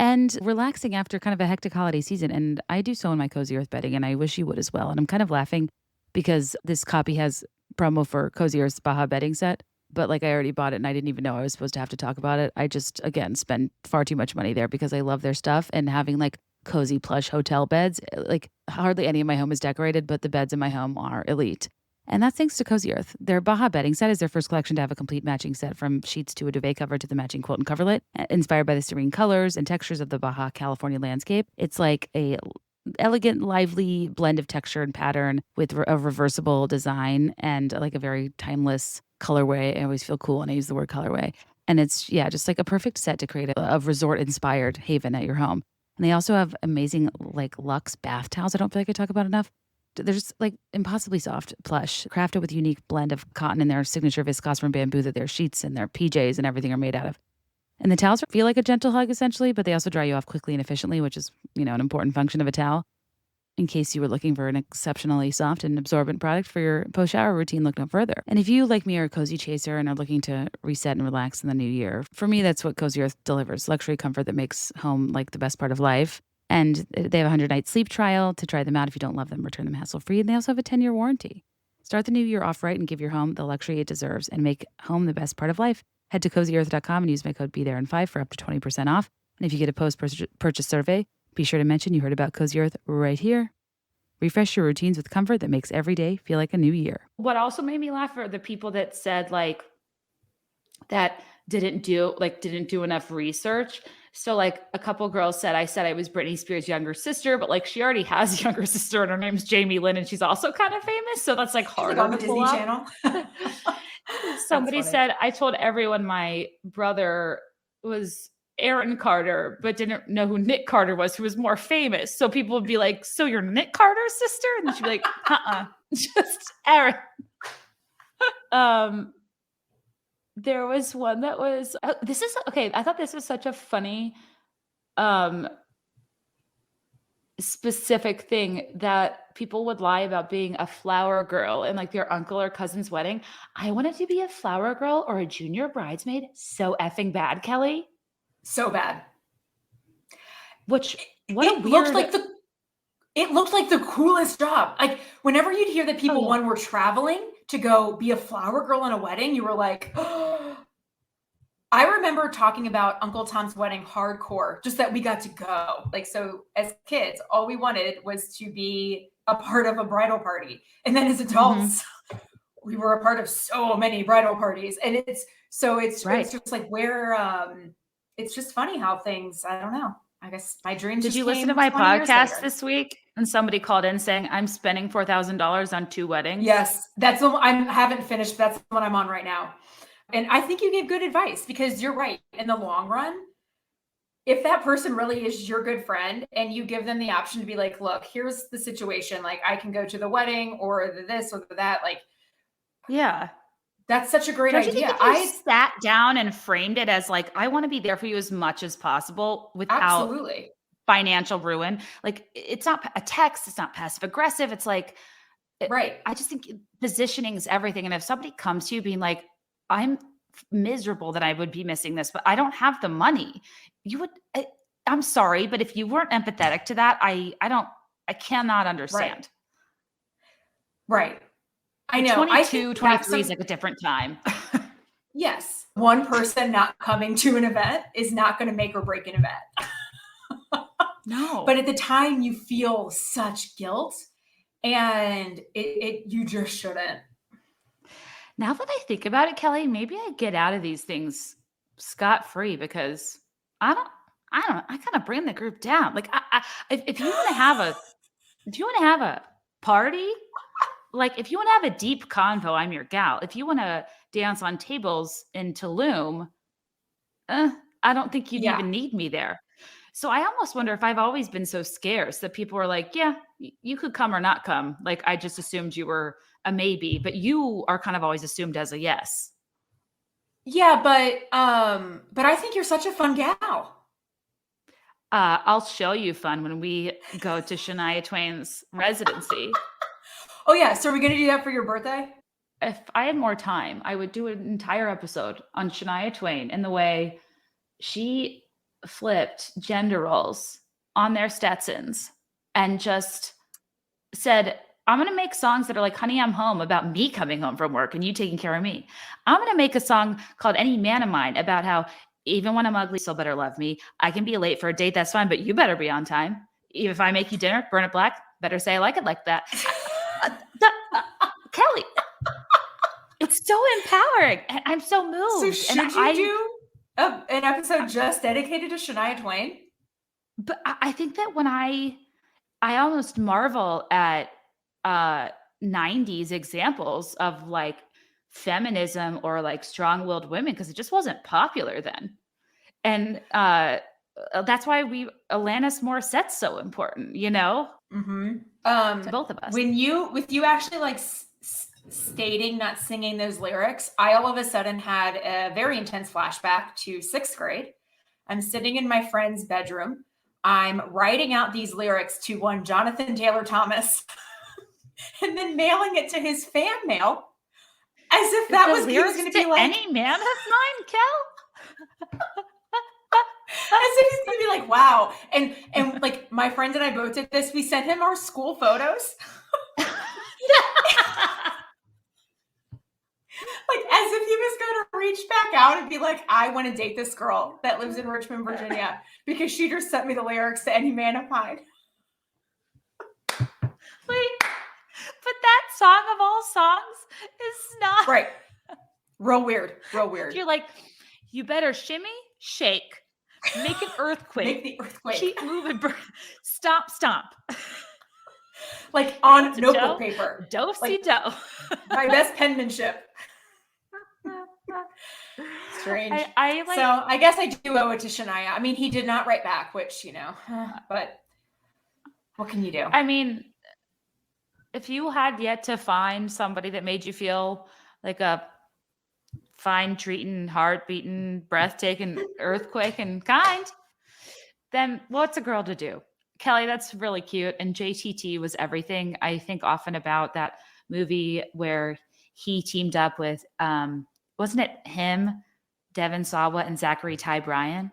and relaxing after kind of a hectic holiday season. And I do so in my Cozy Earth bedding, and I wish you would as well. And I'm kind of laughing because this copy has promo for Cozy Earth's Baja bedding set. But like I already bought it and I didn't even know I was supposed to have to talk about it. I just, again, spend far too much money there because I love their stuff, and having like cozy plush hotel beds. Like hardly any of my home is decorated, but the beds in my home are elite. And that's thanks to Cozy Earth. Their Baja bedding set is their first collection to have a complete matching set, from sheets to a duvet cover to the matching quilt and coverlet, inspired by the serene colors and textures of the Baja California landscape. It's like a elegant, lively blend of texture and pattern with a reversible design and like a very timeless colorway. I always feel cool when I use the word colorway. And it's, just like a perfect set to create a resort-inspired haven at your home. And they also have amazing like luxe bath towels I don't feel like I talk about enough. They're just like impossibly soft, plush, crafted with a unique blend of cotton and their signature viscose from bamboo that their sheets and their PJs and everything are made out of. And the towels feel like a gentle hug essentially, but they also dry you off quickly and efficiently, which is, an important function of a towel. In case you were looking for an exceptionally soft and absorbent product for your post-shower routine, look no further. And if you, like me, are a cozy chaser and are looking to reset and relax in the new year, for me, that's what Cozy Earth delivers: luxury comfort that makes home like the best part of life. And they have a 100-night sleep trial to try them out. If you don't love them, return them hassle-free. And they also have a 10-year warranty. Start the new year off right and give your home the luxury it deserves and make home the best part of life. Head to cozyearth.com and use my code BeThereIn5 for up to 20% off. And if you get a post-purchase survey, be sure to mention you heard about Cozy Earth right here. Refresh your routines with comfort that makes every day feel like a new year. What also made me laugh are the people that said like that didn't do enough research. So like a couple girls said I was Britney Spears' younger sister, but like she already has a younger sister and her name's Jamie Lynn and she's also kind of famous. So that's like harder on the to pull Disney up. Channel. Somebody said, I told everyone my brother was Aaron Carter, but didn't know who Nick Carter was, who was more famous. So people would be like, so you're Nick Carter's sister? And then she'd be like, just Aaron. There was one that was, this is, okay, I thought this was such a funny specific thing that people would lie about being a flower girl in like their uncle or cousin's wedding. I wanted to be a flower girl or a junior bridesmaid so effing bad, Kelly. So bad. What it a weird... It looked like the coolest job. Like whenever you'd hear that people were traveling to go be a flower girl in a wedding, you were like, oh. I remember talking about Uncle Tom's Wedding hardcore, just that we got to go. Like, so as kids, all we wanted was to be a part of a bridal party. And then as adults, we were a part of so many bridal parties. And it's just like it's just funny how things, I don't know. I guess my dreams. Did you listen to my podcast this week? And somebody called in saying, I'm spending $4,000 on 2 weddings. Yes, that's the one I haven't finished. That's the one I'm on right now. And I think you gave good advice because you're right. In the long run, if that person really is your good friend and you give them the option to be like, look, here's the situation. Like I can go to the wedding or this or that. Like, yeah, that's such a great idea. I sat down and framed it as like, I want to be there for you as much as possible without financial ruin. Like it's not a text. It's not passive aggressive. It's like, right. I just think positioning is everything. And if somebody comes to you being like, I'm miserable that I would be missing this, but I don't have the money. I'm sorry, but if you weren't empathetic to that, I cannot understand. Right. I know. 22, 23 is like a different time. Yes. One person not coming to an event is not going to make or break an event. No. But at the time you feel such guilt and you just shouldn't. Now that I think about it, Kelly, maybe I get out of these things scot-free because I kind of bring the group down. Like if you want to have a party, like if you want to have a deep convo, I'm your gal. If you want to dance on tables in Tulum, I don't think you'd even need me there. So I almost wonder if I've always been so scarce that people are like, yeah, you could come or not come. Like I just assumed you were a maybe, but you are kind of always assumed as a yes. Yeah, but I think you're such a fun gal. I'll show you fun when we go to Shania Twain's residency. Oh yeah, so are we going to do that for your birthday? If I had more time, I would do an entire episode on Shania Twain and the way she flipped gender roles on their Stetsons and just said, I'm going to make songs that are like, honey, I'm home, about me coming home from work and you taking care of me. I'm going to make a song called Any Man of Mine about how even when I'm ugly, still better love me. I can be late for a date. That's fine. But you better be on time. If I make you dinner, burn it black, better say I like it like that. Kelly, it's so empowering. And I'm so moved. So should you do an episode just dedicated to Shania Twain? But I think that when I almost marvel at 90s examples of like feminism or like strong-willed women because it just wasn't popular then. And that's why Alanis Morissette's so important, you know? Mm-hmm. To both of us. With you actually like stating, not singing those lyrics, I all of a sudden had a very intense flashback to 6th grade. I'm sitting in my friend's bedroom. I'm writing out these lyrics to one Jonathan Taylor Thomas and then mailing it to his fan mail as if that was he was going to be like any man of mine, Kel. As if he's going to be like, wow. And like my friend and I both did this. We sent him our school photos. Like as if he was going to reach back out and be like, I want to date this girl that lives in Richmond, Virginia, because she just sent me the lyrics to Any Man of Mine. Wait, but that song of all songs is not right. Real weird. You're like, you better shimmy, shake, make an earthquake. Make the earthquake. Keep moving. Stomp. Like on notebook paper. Do-si-do. My best penmanship. strange. I So I guess I do owe it to Shania. I mean, he did not write back, which, but what can you do? I mean, if you had yet to find somebody that made you feel like a fine treating, heart beating, breathtaking, earthquake and kind, then what's a girl to do? Kelly, that's really cute. And JTT was everything. I think often about that movie where he teamed up with, wasn't it him, Devin Sawa, and Zachary Ty Bryan?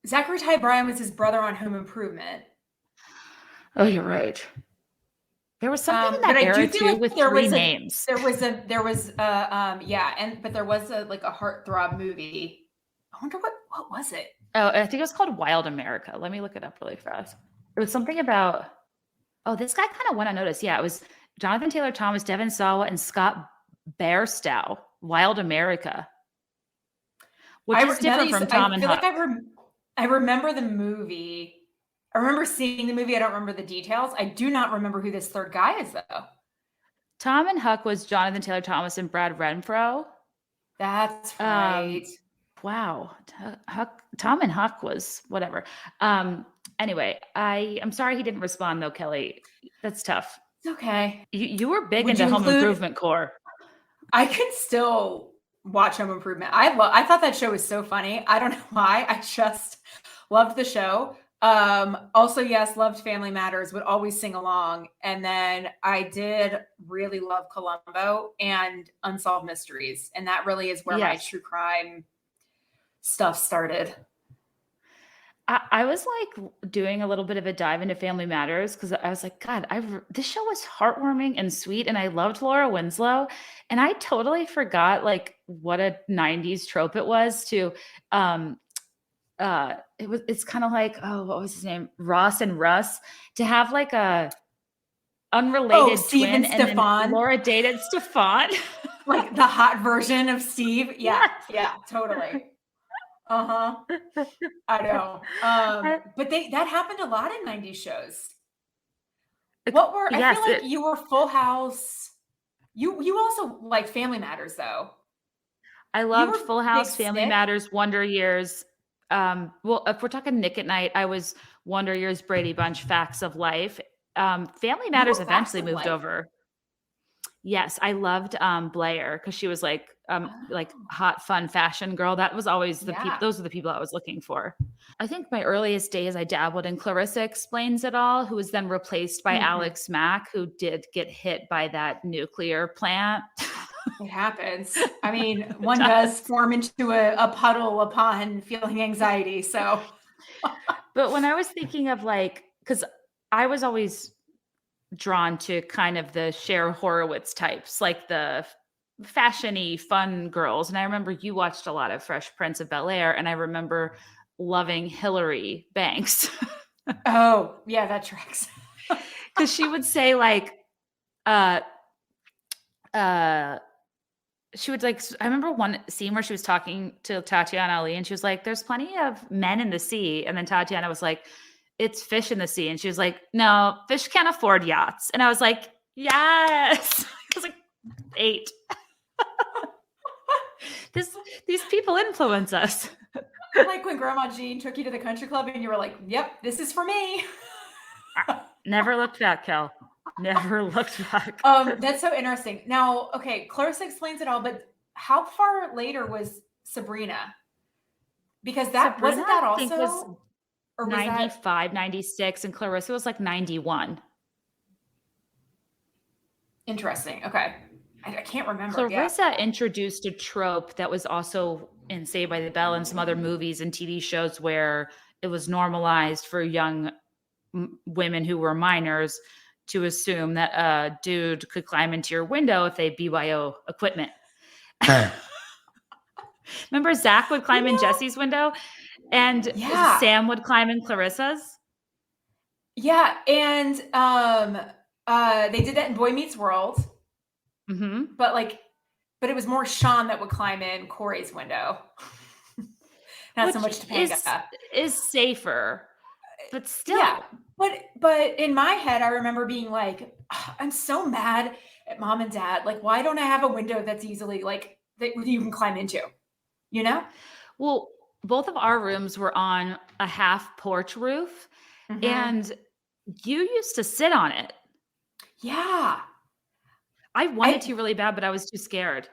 Zachary Ty Bryan was his brother on Home Improvement. Oh, you're right. There was something in but that I era do feel too like with there three was names. there was a heartthrob movie. I wonder what was it? Oh, I think it was called Wild America. Let me look it up really fast. It was something about, oh, this guy kind of went unnoticed. Yeah, it was Jonathan Taylor Thomas, Devin Sawa, and Scott Bairstow, Wild America, which is different from Tom and Huck. I remember the movie. I remember seeing the movie. I don't remember the details. I do not remember who this third guy is, though. Tom and Huck was Jonathan Taylor Thomas and Brad Renfro. That's right. Wow. Tom and Huck was whatever. Anyway, I'm sorry he didn't respond though, Kelly. That's tough. It's okay. You were big into Home Improvement Core. I can still watch Home Improvement. I thought that show was so funny. I don't know why. I just loved the show. Also, yes, loved Family Matters, would always sing along. And then I did really love Columbo and Unsolved Mysteries. And that really is where my true crime stuff started. I was like doing a little bit of a dive into Family Matters because I was like, God, this show was heartwarming and sweet, and I loved Laura Winslow, and I totally forgot like what a '90s trope it was to, it's kind of like, oh, what was his name, Ross and Russ, to have like a unrelated twin, and then Laura dated Stefan, like the hot version of Steve. Yeah, totally. I know. But that happened a lot in '90s shows. I feel like you were Full House. You also like Family Matters though. I loved Full House, Family Matters, Wonder Years. Well, if we're talking Nick at Night, I was Wonder Years, Brady Bunch, Facts of Life. Family Matters eventually moved over. Yes, I loved Blair because she was like hot, fun fashion girl. That was always those are the people I was looking for. I think my earliest days I dabbled in Clarissa Explains It All, who was then replaced by Alex Mack, who did get hit by that nuclear plant. It happens. I mean, one does form into a puddle upon feeling anxiety. So, but when I was thinking of because I was always drawn to kind of the Cher Horowitz types, like the fashion-y, fun girls. And I remember you watched a lot of Fresh Prince of Bel-Air, and I remember loving Hillary Banks. Oh, yeah, that tracks. Because she would say she would I remember one scene where she was talking to Tatiana Ali, and she was like, there's plenty of men in the sea. And then Tatiana was like, it's fish in the sea. And she was like, no, fish can't afford yachts. And I was like, yes. I was like 8. These people influence us. Like when Grandma Jean took you to the country club and you were like, yep, this is for me. Never looked back, Kel. Never looked back. That's so interesting. Now, okay, Clarissa Explains It All, but how far later was Sabrina? Because wasn't that also... Or 95, 96, and Clarissa was like 91. Interesting. Okay. I can't remember. Clarissa introduced a trope that was also in Saved by the Bell and some other movies and TV shows where it was normalized for young women who were minors to assume that a dude could climb into your window if they BYO equipment. Remember Zach would climb in Jesse's window? And Sam would climb in Clarissa's. Yeah, and they did that in Boy Meets World. Mm-hmm. But it was more Sean that would climb in Corey's window. Not so much Topanga. Is safer, but still. Yeah, but in my head, I remember being like, I'm so mad at mom and dad. Like, why don't I have a window that's easily that you can climb into, you know? Well, both of our rooms were on a half porch roof, Mhm. and you used to sit on it. Yeah. I wanted I to really bad, but I was too scared.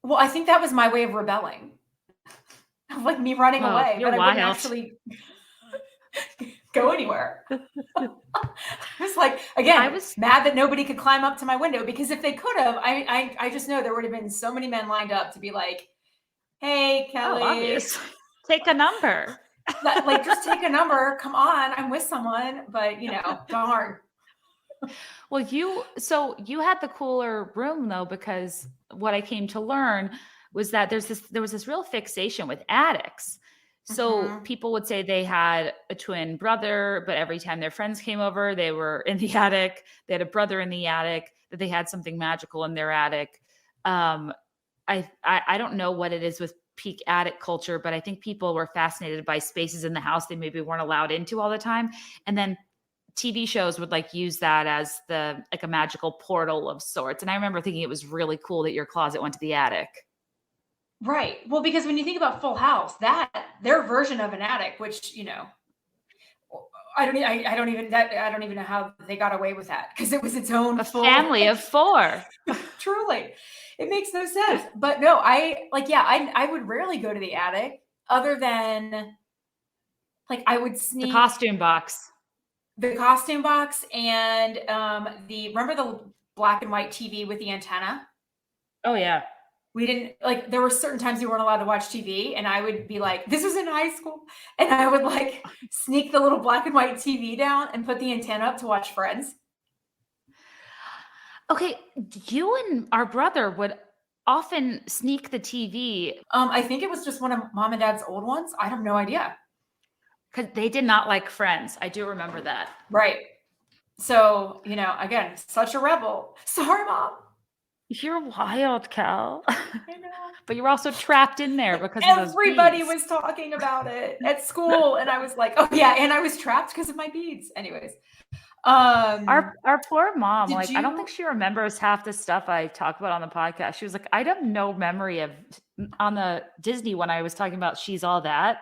Well, I think that was my way of rebelling, of, like, me running Oh, away, you're but I wouldn't wild. actually go anywhere. I was like, I again, was mad that nobody could climb up to my window because if they could have, I just know there would have been so many men lined up to be like, "Hey, oh, Kelly, obvious. Take a number. like just take a number. Come on, I'm with someone." But darn. Well, you had the cooler room though, because what I came to learn was that there was this real fixation with attics. So Mhm. people would say they had a twin brother, but every time their friends came over, they were in the attic. They had a brother in the attic, that they had something magical in their attic. Um, I don't know what it is with peak attic culture, but I think people were fascinated by spaces in the house they maybe weren't allowed into all the time. And then TV shows would like use that as the like a magical portal of sorts. And I remember thinking it was really cool that your closet went to the attic. Right. Well, because when you think about Full House, that their version of an attic, which I don't even know how they got away with that because it was its own A full family of four. truly. It makes no sense. But no, I would rarely go to the attic other than like I would The sneak costume box. the costume box and the remember the black and white TV with the antenna? Oh yeah. We didn't like there were certain times you weren't allowed to watch TV and I would be like, this was in high school. And I would like sneak the little black and white TV down and put the antenna up to watch Friends. Okay, you and our brother would often sneak the TV I think it was just one of mom and dad's old ones. I have no idea. because they did not like Friends. I do remember that. Right. So, again, such a rebel. Sorry, mom. You're wild, Cal. I know. But you're also trapped in there But because of those everybody beads. was talking about it at school. And I was like, oh yeah, and I was trapped because of my beads. Anyways. Our poor mom, Did like, I don't think you she remembers half the stuff I talk about on the podcast. She was like, I have no memory of on the Disney when I was talking about She's All That.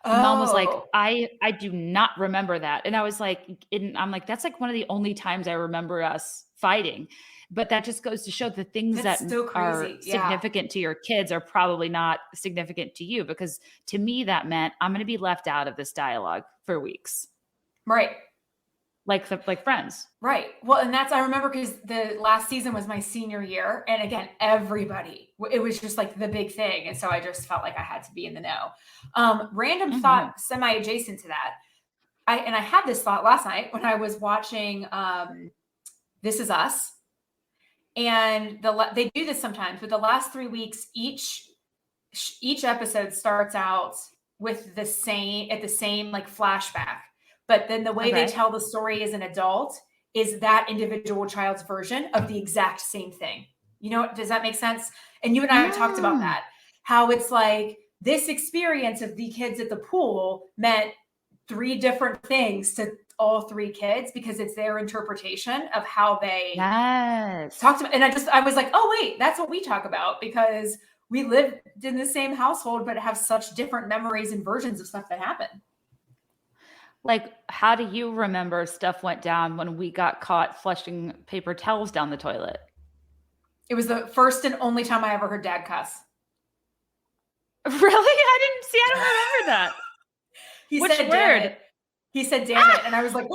Mom was like, Oh, I do not remember that. And I was like, I'm like, that's like one of the only times I remember us fighting. But that just goes to show the things that that's so are crazy. Yeah. significant to your kids are probably not significant to you. Because to me, that meant I'm going to be left out of this dialogue for weeks, Right. like Friends. Right. Well, and I remember because the last season was my senior year. And again, it was just like the big thing. And so I just felt like I had to be in the know. Random Hmm. thought, semi adjacent to that. I had this thought last night when I was watching This Is Us. And they do this sometimes, but the last 3 weeks, each episode starts out with the same like flashback. But then the way they Okay. tell the story as an adult is that individual child's version of the exact same thing. Does that make sense? And you and I have talked about Mm. that, how it's like this experience of the kids at the pool meant three different things to all three kids because it's their interpretation of how they Yes. talked about. And I was like, oh wait, that's what we talk about because we live in the same household but have such different memories and versions of stuff that happened. Like, how do you remember stuff went down when we got caught flushing paper towels down the toilet? It was the first and only time I ever heard dad cuss. Really? I didn't see. I don't remember that. He Which said damn word? it. He said damn it. And I was like,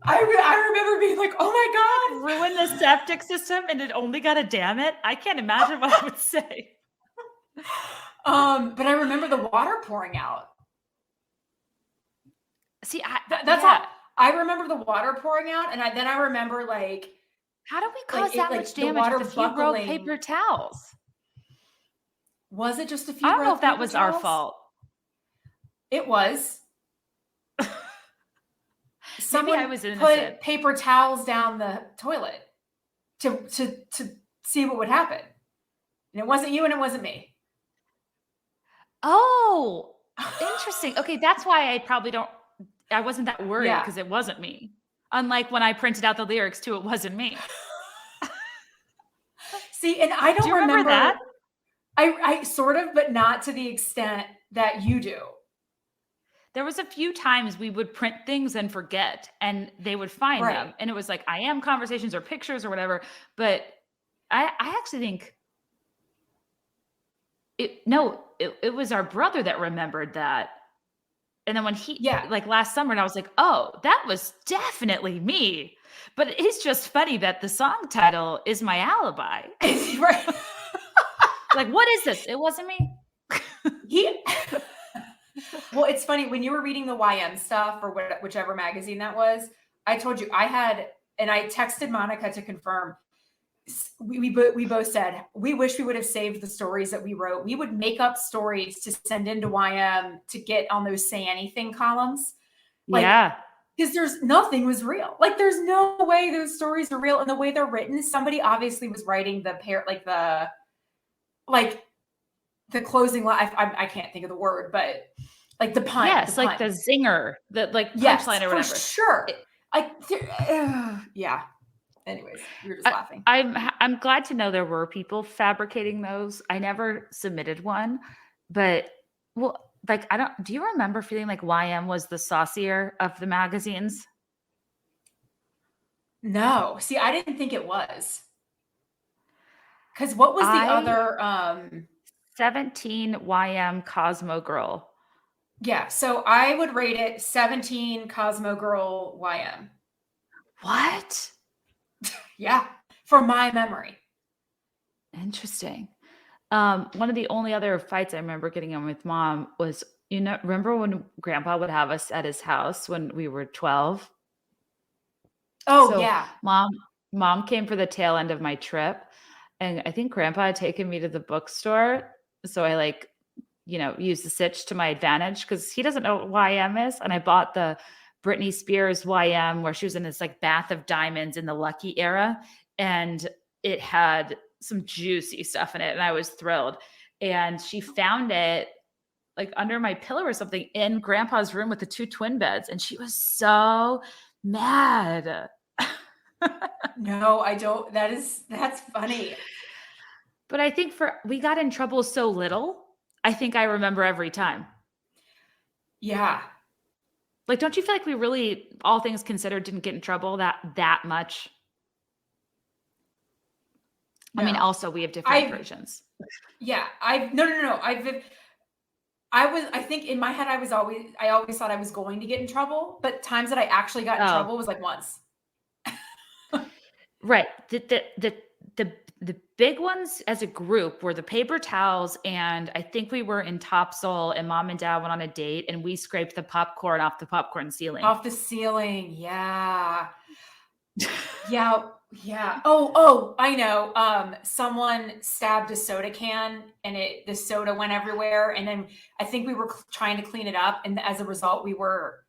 I remember being like, oh my God. Ruin the septic system and it only got a damn it? I can't imagine what I would say. But I remember the water pouring out. See, That's all. I remember the water pouring out, and then I remember like How do we cause that much the damage water with a few rogue buckling. paper towels? Was it just a I few don't know rogue if that paper was our towels? fault. It was. Maybe I Someone was innocent. put paper towels down the toilet to see what would happen. And it wasn't you and it wasn't me. Oh, interesting. Okay, that's why I wasn't that worried Yeah. because it wasn't me. Unlike when I printed out the lyrics to It Wasn't Me. See, and I Do don't you remember that? remember. I sort of, but not to the extent that you do. There was a few times we would print things and forget, and they would find Right. them, and it was like I am conversations or pictures or whatever. But I actually think it was our brother that remembered that. And then when he Yeah. like last summer, and I was like, oh, that was definitely me. But it's just funny that the song title is my alibi. Right. Like, what is this? It wasn't me. He Well, it's funny when you were reading the YM stuff or whichever magazine that was. I told you I had, and I texted Monica to confirm. We both said we wish we would have saved the stories that we wrote. We would make up stories to send into YM to get on those say anything columns, like Yeah. because nothing was real. Like there's no way those stories are real, and the way they're written, somebody obviously was writing the pair like the closing line. I can't think of the word, but like the pun. Yes, The like pun. the zinger, the like Yes, punchline or for whatever. sure. Yeah. Anyways, we were just laughing. I'm glad to know there were people fabricating those. I never submitted one, but well, like I don't. Do you remember feeling like YM was the saucier of the magazines? No, see, I didn't think it was. Because what was the I other? 17 YM Cosmo Girl. Yeah, so I would rate it 17 Cosmo Girl YM. What? Yeah, from my memory. Interesting. One of the only other fights I remember getting in with mom was, remember when grandpa would have us at his house when we were 12? Oh So yeah, mom came for the tail end of my trip, and I think grandpa had taken me to the bookstore. So I used the sitch to my advantage because he doesn't know what YM is. And I bought the Britney Spears YM where she was in this like bath of diamonds in the Lucky era. And it had some juicy stuff in it. And I was thrilled. And she found it like under my pillow or something in grandpa's room with the two twin beds. And she was so mad. no, I don't. That's funny. But I think we got in trouble so little. I think I remember every time. Yeah. Like, don't you feel like we really, all things considered, didn't get in trouble that much? I mean, No. also we have different versions. Yeah. No. I think in my head I always thought I was going to get in trouble, but times that I actually got in Oh, trouble was like once. right. The big ones as a group were the paper towels, and I think we were in Topsail, and mom and dad went on a date, and we scraped the popcorn off the popcorn ceiling. Off the ceiling. Yeah. Yeah. Yeah. Oh, I know. Someone stabbed a soda can and the soda went everywhere. And then I think we were trying to clean it up. And as a result, we were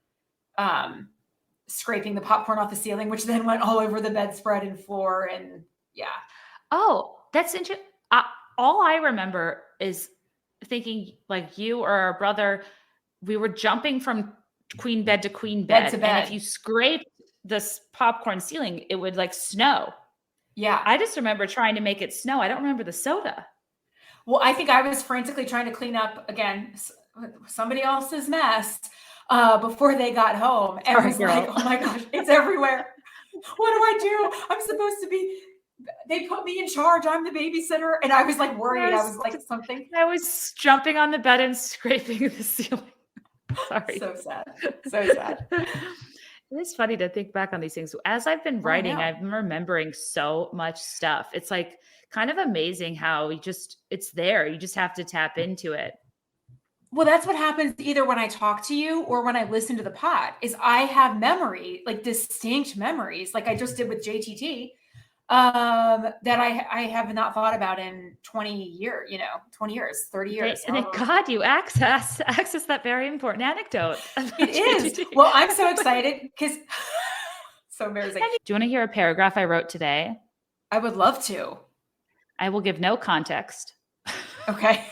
scraping the popcorn off the ceiling, which then went all over the bedspread and floor. And yeah. Oh, that's interesting. All I remember is thinking like you or our brother, we were jumping from queen bed to queen bed. To bed. And if you scraped this popcorn ceiling, it would like snow. Yeah. I just remember trying to make it snow. I don't remember the soda. Well, I think I was frantically trying to clean up again somebody else's mess before they got home. And I was like, oh my gosh, it's everywhere. What do I do? I'm supposed to be, they put me in charge. I'm the babysitter. And I was like worried. I was like something. I was jumping on the bed and scraping the ceiling. Sorry. So sad. So sad. It is funny to think back on these things. As I've been writing, I'm remembering so much stuff. It's like kind of amazing how it's there. You just have to tap into it. Well, that's what happens either when I talk to you or when I listen to the pod is I have memory, like distinct memories, like I just did with JTT, that I have not thought about in 20 years, 20 years, 30 years. And God, you access that very important anecdote. It is. Well, I'm so excited because so embarrassing. Do you want to hear a paragraph I wrote today? I would love to. I will give no context. Okay.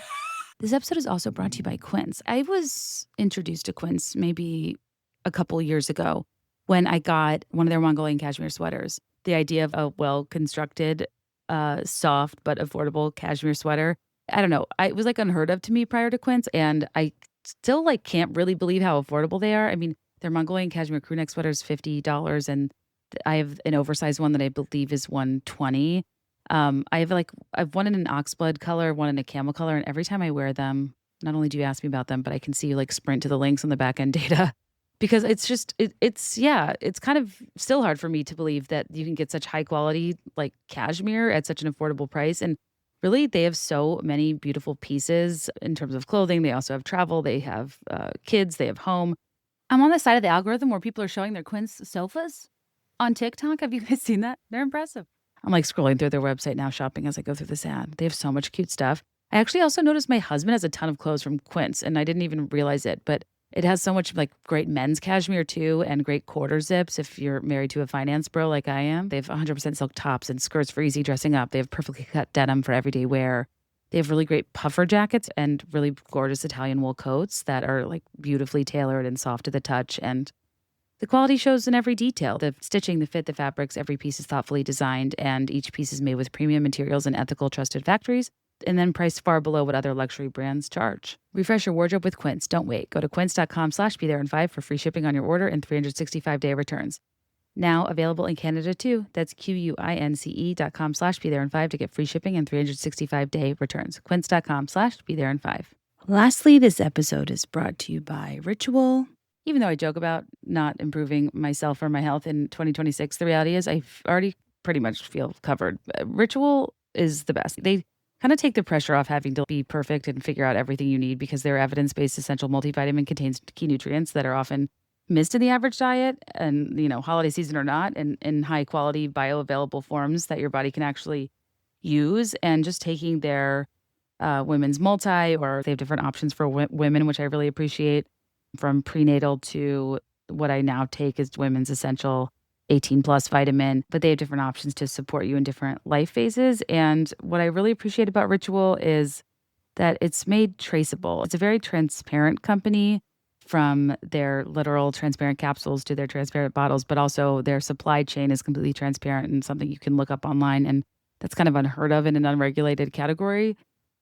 This episode is also brought to you by Quince. I was introduced to Quince maybe a couple years ago when I got one of their Mongolian cashmere sweaters. The idea of a well-constructed soft but affordable cashmere sweater. I don't know. It was like unheard of to me prior to Quince, and I still like can't really believe how affordable they are. I mean, their Mongolian cashmere crew neck sweater is $50, and I have an oversized one that I believe is 120. I've one in an oxblood color, one in a camel color, and every time I wear them, not only do you ask me about them, but I can see you like sprint to the links on the back end data because it's just it's kind of still hard for me to believe that you can get such high quality like cashmere at such an affordable price. And really, they have so many beautiful pieces in terms of clothing. They also have travel, they have kids, they have home. I'm on the side of the algorithm where people are showing their Quince sofas on TikTok. Have you guys seen that? They're impressive. I'm like scrolling through their website now, shopping as I go through this ad. They have so much cute stuff. I actually also noticed my husband has a ton of clothes from Quince, and I didn't even realize it, but it has so much like great men's cashmere too, and great quarter zips if you're married to a finance bro like I am. They have 100% silk tops and skirts for easy dressing up. They have perfectly cut denim for everyday wear. They have really great puffer jackets and really gorgeous Italian wool coats that are like beautifully tailored and soft to the touch. And the quality shows in every detail. The stitching, the fit, the fabrics, every piece is thoughtfully designed, and each piece is made with premium materials and ethical, trusted factories, and then priced far below what other luxury brands charge. Refresh your wardrobe with Quince. Don't wait. Go to quince.com/BeThereIn5 for free shipping on your order and 365-day returns. Now available in Canada too. That's QUINCE.com/BeThereIn5 to get free shipping and 365-day returns. Quince.com/BeThereIn5. Lastly, this episode is brought to you by Ritual. Even though I joke about not improving myself or my health in 2026, the reality is I already pretty much feel covered. Ritual is the best. They kind of take the pressure off having to be perfect and figure out everything you need because their evidence-based essential multivitamin contains key nutrients that are often missed in the average diet and, holiday season or not, and in high quality bioavailable forms that your body can actually use. And just taking their women's multi, or they have different options for women, which I really appreciate, from prenatal to what I now take is women's essential 18 plus vitamin, but they have different options to support you in different life phases. And what I really appreciate about Ritual is that it's made traceable. It's a very transparent company, from their literal transparent capsules to their transparent bottles, but also their supply chain is completely transparent and something you can look up online. And that's kind of unheard of in an unregulated category,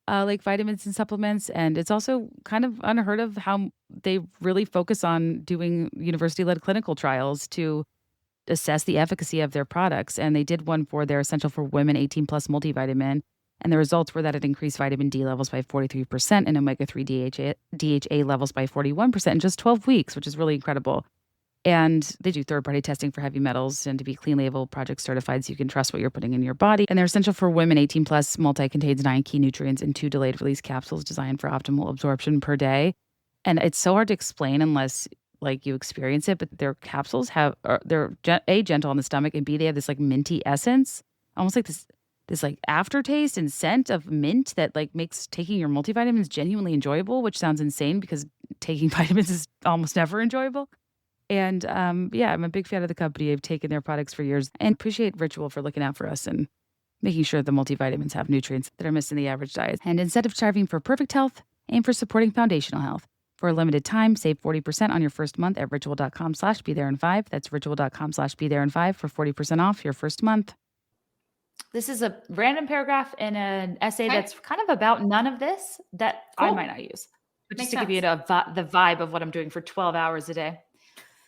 like vitamins and supplements. And it's also kind of unheard of how they really focus on doing university-led clinical trials to assess the efficacy of their products. And they did one for their Essential for Women 18 Plus multivitamin. And the results were that it increased vitamin D levels by 43% and omega-3 DHA levels by 41% in just 12 weeks, which is really incredible. And they do third-party testing for heavy metals and to be clean label project certified so you can trust what you're putting in your body. And their Essential for Women 18 Plus multi contains 9 key nutrients and 2 delayed release capsules designed for optimal absorption per day. And it's so hard to explain unless like you experience it, but their capsules they're A, gentle on the stomach, and B, they have this like minty essence, almost like this like aftertaste and scent of mint that like makes taking your multivitamins genuinely enjoyable, which sounds insane because taking vitamins is almost never enjoyable. And I'm a big fan of the company. I've taken their products for years and appreciate Ritual for looking out for us and making sure the multivitamins have nutrients that are missed in the average diet. And instead of striving for perfect health, aim for supporting foundational health. For a limited time, save 40% on your first month at ritual.com/BeThereIn5. That's ritual.com/BeThereIn5 for 40% off your first month. This is a random paragraph in an essay that's kind of about none of this that I might not use. But just to give you the vibe of what I'm doing for 12 hours a day.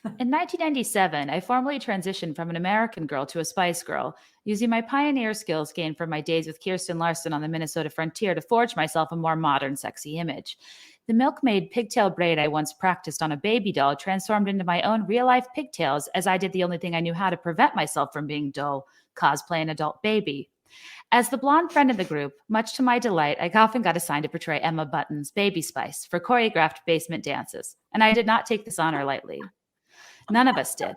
In 1997, I formally transitioned from an American girl to a Spice Girl, using my pioneer skills gained from my days with Kirsten Larson on the Minnesota frontier to forge myself a more modern, sexy image. The milkmaid pigtail braid I once practiced on a baby doll transformed into my own real-life pigtails as I did the only thing I knew how to prevent myself from being dull, cosplay an adult baby. As the blonde friend in the group, much to my delight, I often got assigned to portray Emma Button's Baby Spice for choreographed basement dances, and I did not take this honor lightly. None of us did.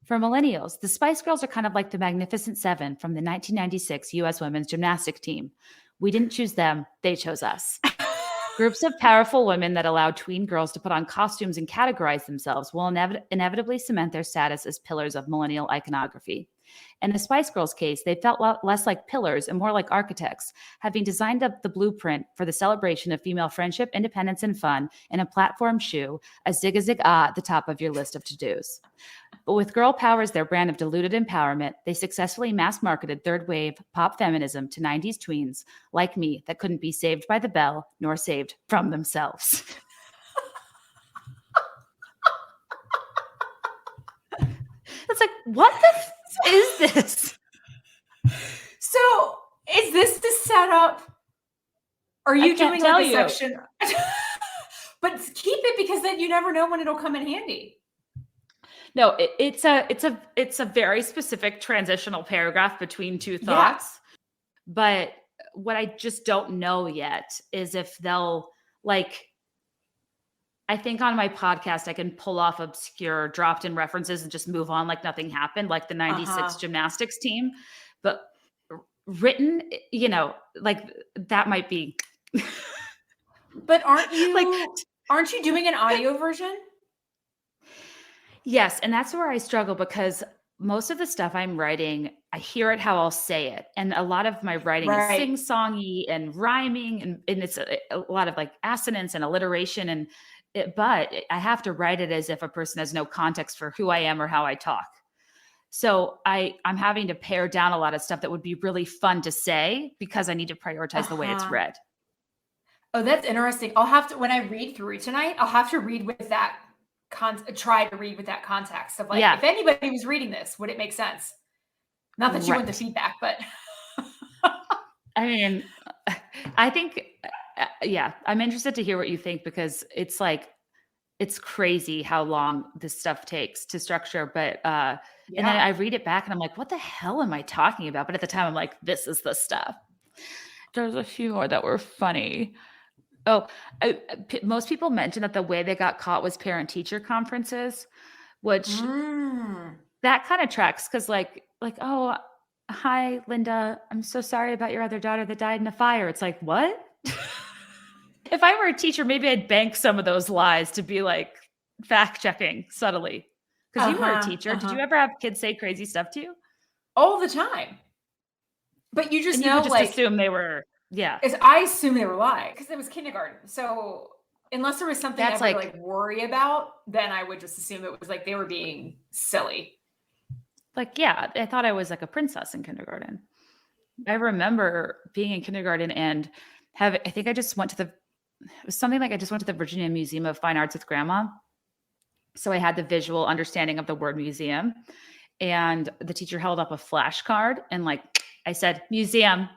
For millennials, the Spice Girls are kind of like the Magnificent Seven from the 1996 U.S. women's gymnastic team. We didn't choose them, they chose us. Groups of powerful women that allow tween girls to put on costumes and categorize themselves will inevitably cement their status as pillars of millennial iconography. In the Spice Girls case, they felt less like pillars and more like architects, having designed up the blueprint for the celebration of female friendship, independence, and fun in a platform shoe, a zig-a-zig-ah at the top of your list of to-dos. But with girl power as their brand of diluted empowerment, they successfully mass-marketed third-wave pop feminism to 90s tweens like me that couldn't be saved by the bell nor saved from themselves. It's like, what the is this? So is this the setup? Are you doing like a section? But keep it, because then you never know when it'll come in handy. No, it's a very specific transitional paragraph between two thoughts. Yeah. But what I just don't know yet is if they'll like, I think on my podcast, I can pull off obscure dropped in references and just move on like nothing happened, like the 96 gymnastics team. But written, like that might be. But aren't you doing an audio version? Yes. And that's where I struggle, because most of the stuff I'm writing, I hear it how I'll say it. And a lot of my writing is sing-songy and rhyming, and it's a lot of like assonance and alliteration, but I have to write it as if a person has no context for who I am or how I talk. So I'm having to pare down a lot of stuff that would be really fun to say, because I need to prioritize the way it's read. Oh, that's interesting. I'll have to, when I read through tonight, I'll have to read with that try to read with that context of like, if anybody was reading this, would it make sense? Not that you want the feedback, but I mean, I think, I'm interested to hear what you think, because it's like, it's crazy how long this stuff takes to structure. But, and then I read it back and I'm like, what the hell am I talking about? But at the time I'm like, this is the stuff. There's a few more that were funny. Oh, most people mention that the way they got caught was parent-teacher conferences, which that kind of tracks, because like, oh, hi, Linda, I'm so sorry about your other daughter that died in a fire. It's like, what? If I were a teacher, maybe I'd bank some of those lies to be like fact-checking subtly. Because you were a teacher. Did you ever have kids say crazy stuff to you? All the time. But you just assume they were. Yeah. I assume they were lying, because it was kindergarten. So unless there was something I would like worry about, then I would just assume it was like they were being silly. Like, yeah, I thought I was like a princess in kindergarten. I remember being in kindergarten and I think I just went to it was something like I just went to the Virginia Museum of Fine Arts with Grandma. So I had the visual understanding of the word museum, and the teacher held up a flashcard and like I said, museum,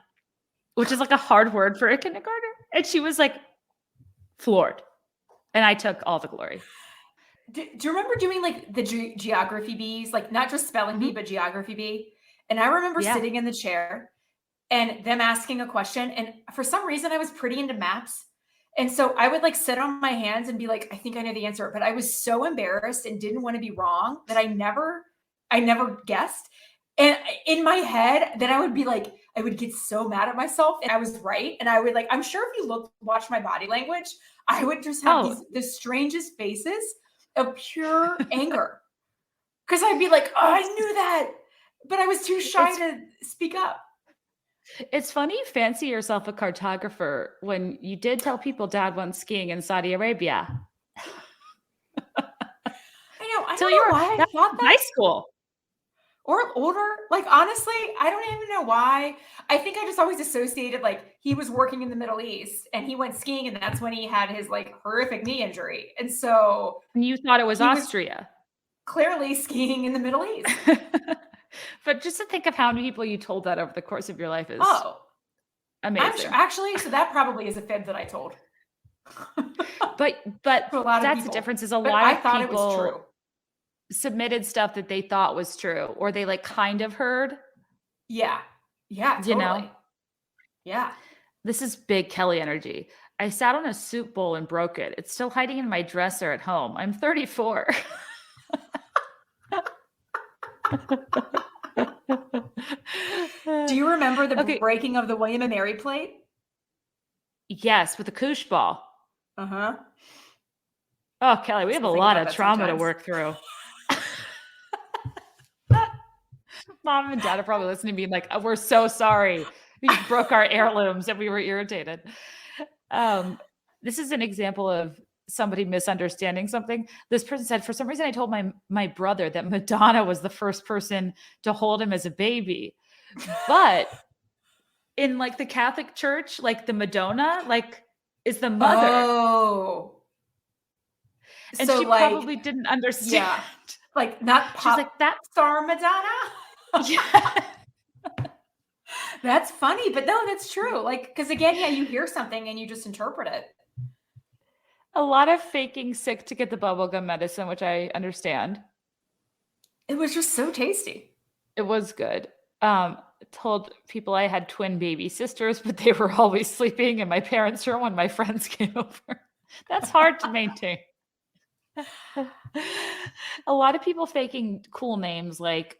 which is like a hard word for a kindergartner. And she was like floored. And I took all the glory. Do you remember doing like the geography bees? Like not just spelling bee, but geography bee. And I remember sitting in the chair and them asking a question. And for some reason I was pretty into maps. And so I would like sit on my hands and be like, I think I know the answer. But I was so embarrassed and didn't want to be wrong that I never guessed. And in my head, then I would be like, I would get so mad at myself and I was right. And I would like, I'm sure if you watch my body language, I would just have the strangest faces of pure anger. Cause I'd be like, oh, I knew that, but I was too shy to speak up. It's funny you fancy yourself a cartographer when you did tell people Dad went skiing in Saudi Arabia. I know. I don't know why I thought that. High school. Or older. Like, honestly, I don't even know why. I think I just always associated, like, he was working in the Middle East and he went skiing and that's when he had his, like, horrific knee injury. And so... And you thought it was Austria. Clearly skiing in the Middle East. But just to think of how many people you told that over the course of your life is amazing. I'm sure, actually, so that probably is a fib that I told. But that's the difference, is a lot of people... it was true. Submitted stuff that they thought was true, or they like kind of heard. Yeah. Totally. You know? Yeah. This is big Kelly energy. I sat on a soup bowl and broke it. It's still hiding in my dresser at home. I'm 34. Do you remember the breaking of the William and Mary plate? Yes, with the koosh ball. Uh-huh. Oh, Kelly, we have a lot of trauma to work through. Mom and dad are probably listening, being like, "Oh, we're so sorry. We broke our heirlooms and we were irritated." This is an example of somebody misunderstanding something. This person said, "For some reason, I told my brother that Madonna was the first person to hold him as a baby, but in like the Catholic Church, like the Madonna, like is the mother." Oh. And So she like, probably didn't understand. yeah, like not She's like, pop "That, star Madonna. yeah." That's funny, but no, that's true. Like, because again, yeah, you hear something and you just interpret it. A lot of faking sick to get the bubblegum medicine, which I understand. It was just so tasty. It was good. Told people I had twin baby sisters, but they were always sleeping in my parents' room when my friends came over. That's hard to maintain. A lot of people faking cool names like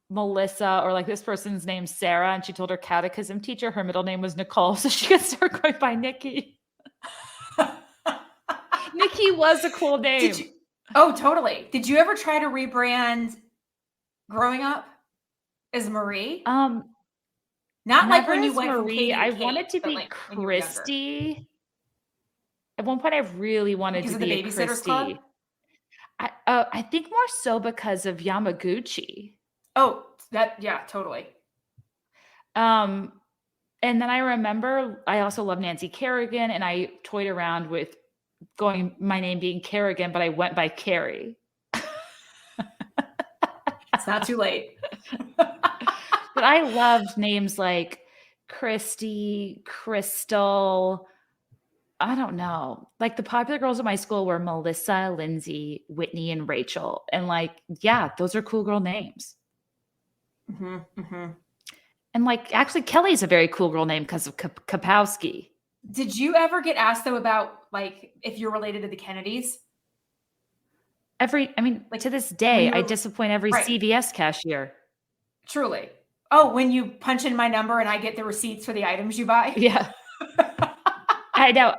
Melissa, or like this person's name's Sarah, and she told her catechism teacher her middle name was Nicole, so she could start going by Nikki. Nikki was a cool name. Oh, totally. Did you ever try to rebrand growing up as Marie? Not like when you went from Marie. Katie to I Kate, wanted to but be like when you were younger. Christy. At one point, I really wanted Because to of the be a Babysitters Club? Christy. I think more so because of Yamaguchi. Oh, yeah, totally. And then I remember I also love Nancy Kerrigan, and I toyed around with my name being Kerrigan, but I went by Carrie. It's not too late. But I loved names like Christy, Crystal. I don't know. Like the popular girls at my school were Melissa, Lindsay, Whitney, and Rachel. And like, yeah, those are cool girl names. Mm-hmm, mm-hmm. And like, actually, Kelly's a very cool girl name because of Kapowski. Did you ever get asked though about like if you're related to the Kennedys? Like to this day, I disappoint every right. CVS cashier. Truly. Oh, when you punch in my number and I get the receipts for the items you buy? Yeah. I know.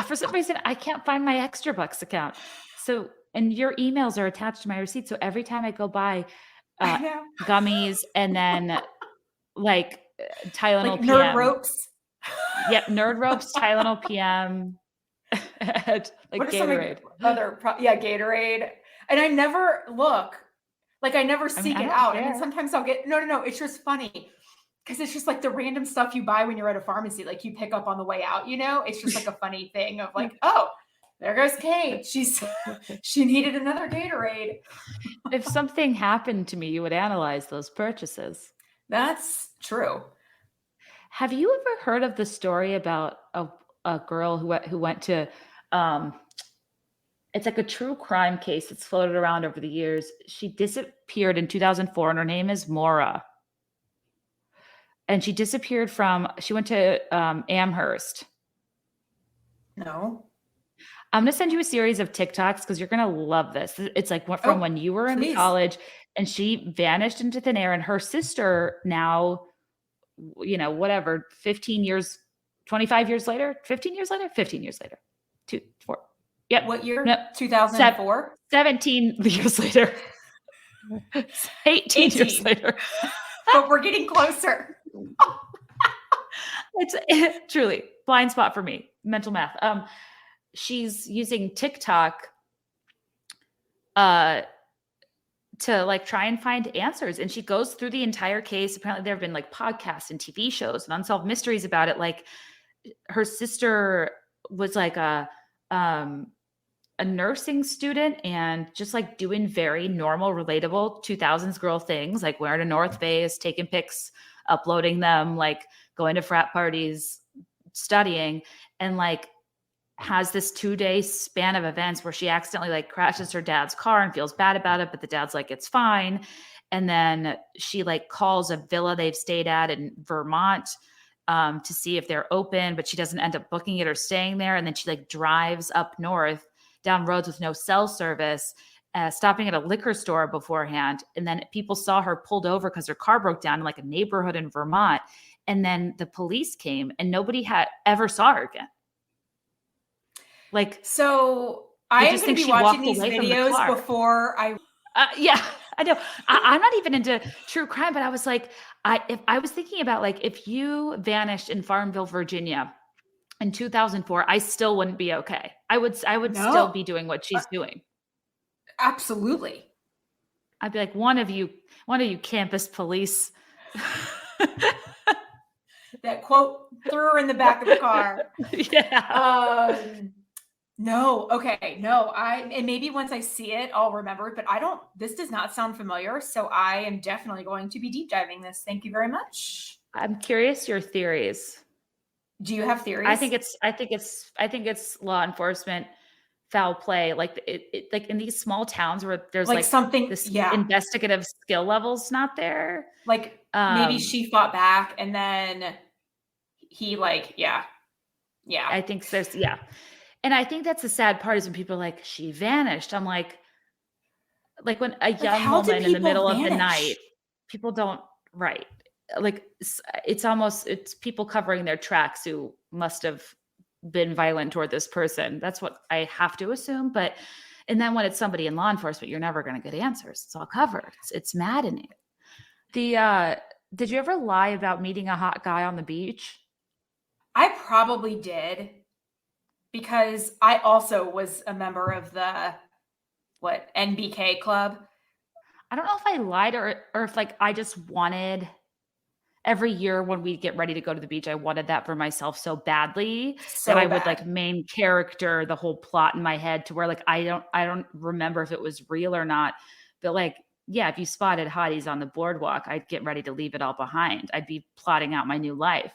For some reason, I can't find my Extra Bucks account. So, and your emails are attached to my receipt. So every time I go buy gummies and then like Tylenol like PM. Nerd Ropes. Yep. Nerd Ropes, Tylenol PM. Like Gatorade. Gatorade. And I never look. Like I never seek it out. Care. I mean, sometimes I'll get, no. It's just funny. Because it's just like the random stuff you buy when you're at a pharmacy, like you pick up on the way out, you know? It's just like a funny thing of like, oh, there goes Kate. She needed another Gatorade. If something happened to me, you would analyze those purchases. That's true. Have you ever heard of the story about a girl who went to it's like a true crime case that's floated around over the years. She disappeared in 2004 and her name is Maura. And she disappeared she went to Amherst. No. I'm going to send you a series of TikToks because you're going to love this. It's like from when you were in college, and she vanished into thin air, and her sister now, 15 years, 25 years later, 15 years later, 15 years later, 2, 4. Yep. What year? No, 2004? 17 years later. 18 years later. But we're getting closer. It's truly blind spot for me. Mental math. She's using TikTok to like try and find answers, and she goes through the entire case. Apparently there have been like podcasts and TV shows and unsolved mysteries about it. Like her sister was like a nursing student and just like doing very normal, relatable 2000s girl things, like wearing a North Face, taking pics, uploading them, like going to frat parties, studying, and like has this 2-day span of events where she accidentally like crashes her dad's car and feels bad about it, but the dad's like, it's fine. And then she like calls a villa they've stayed at in Vermont to see if they're open, but she doesn't end up booking it or staying there. And then she like drives up north down roads with no cell service, stopping at a liquor store beforehand. And then people saw her pulled over because her car broke down in like a neighborhood in Vermont. And then the police came and nobody had ever saw her again. Like, so I am going to be watching these videos before I. Yeah, I know. I'm not even into true crime, but I was like, if I was thinking about like if you vanished in Farmville, Virginia in 2004, I still wouldn't be okay. I would still No, be doing what she's doing. absolutely. I'd be like, one of you campus police. That quote threw her in the back of the car. Yeah. No, okay, no, and maybe once I see it, I'll remember it, but this does not sound familiar, so I am definitely going to be deep diving this. Thank you very much. I'm curious your theories. Do you have I theories? think it's law enforcement foul play. Like like in these small towns where there's Like like something, this yeah. investigative skill level's not there. Like maybe Um, she fought back and then he like, yeah. I think there's and I think that's the sad part is when people are like, she vanished. I'm like when a Like young how did woman in the people middle of the night, vanish? people don't right. Like it's people covering their tracks who must have been violent toward this person. That's what I have to assume. But and then when it's somebody in law enforcement, you're never going to get answers. It's all covered. It's maddening. Did you ever lie about meeting a hot guy on the beach? I probably did because I also was a member of the NBK club. I don't know if I lied or if like I just wanted every year when we get ready to go to the beach, I wanted that for myself so badly that So I would like bad. main character the whole plot in my head to where like I don't remember if it was real or not. But like, yeah, if you spotted hotties on the boardwalk, I'd get ready to leave it all behind. I'd be plotting out my new life.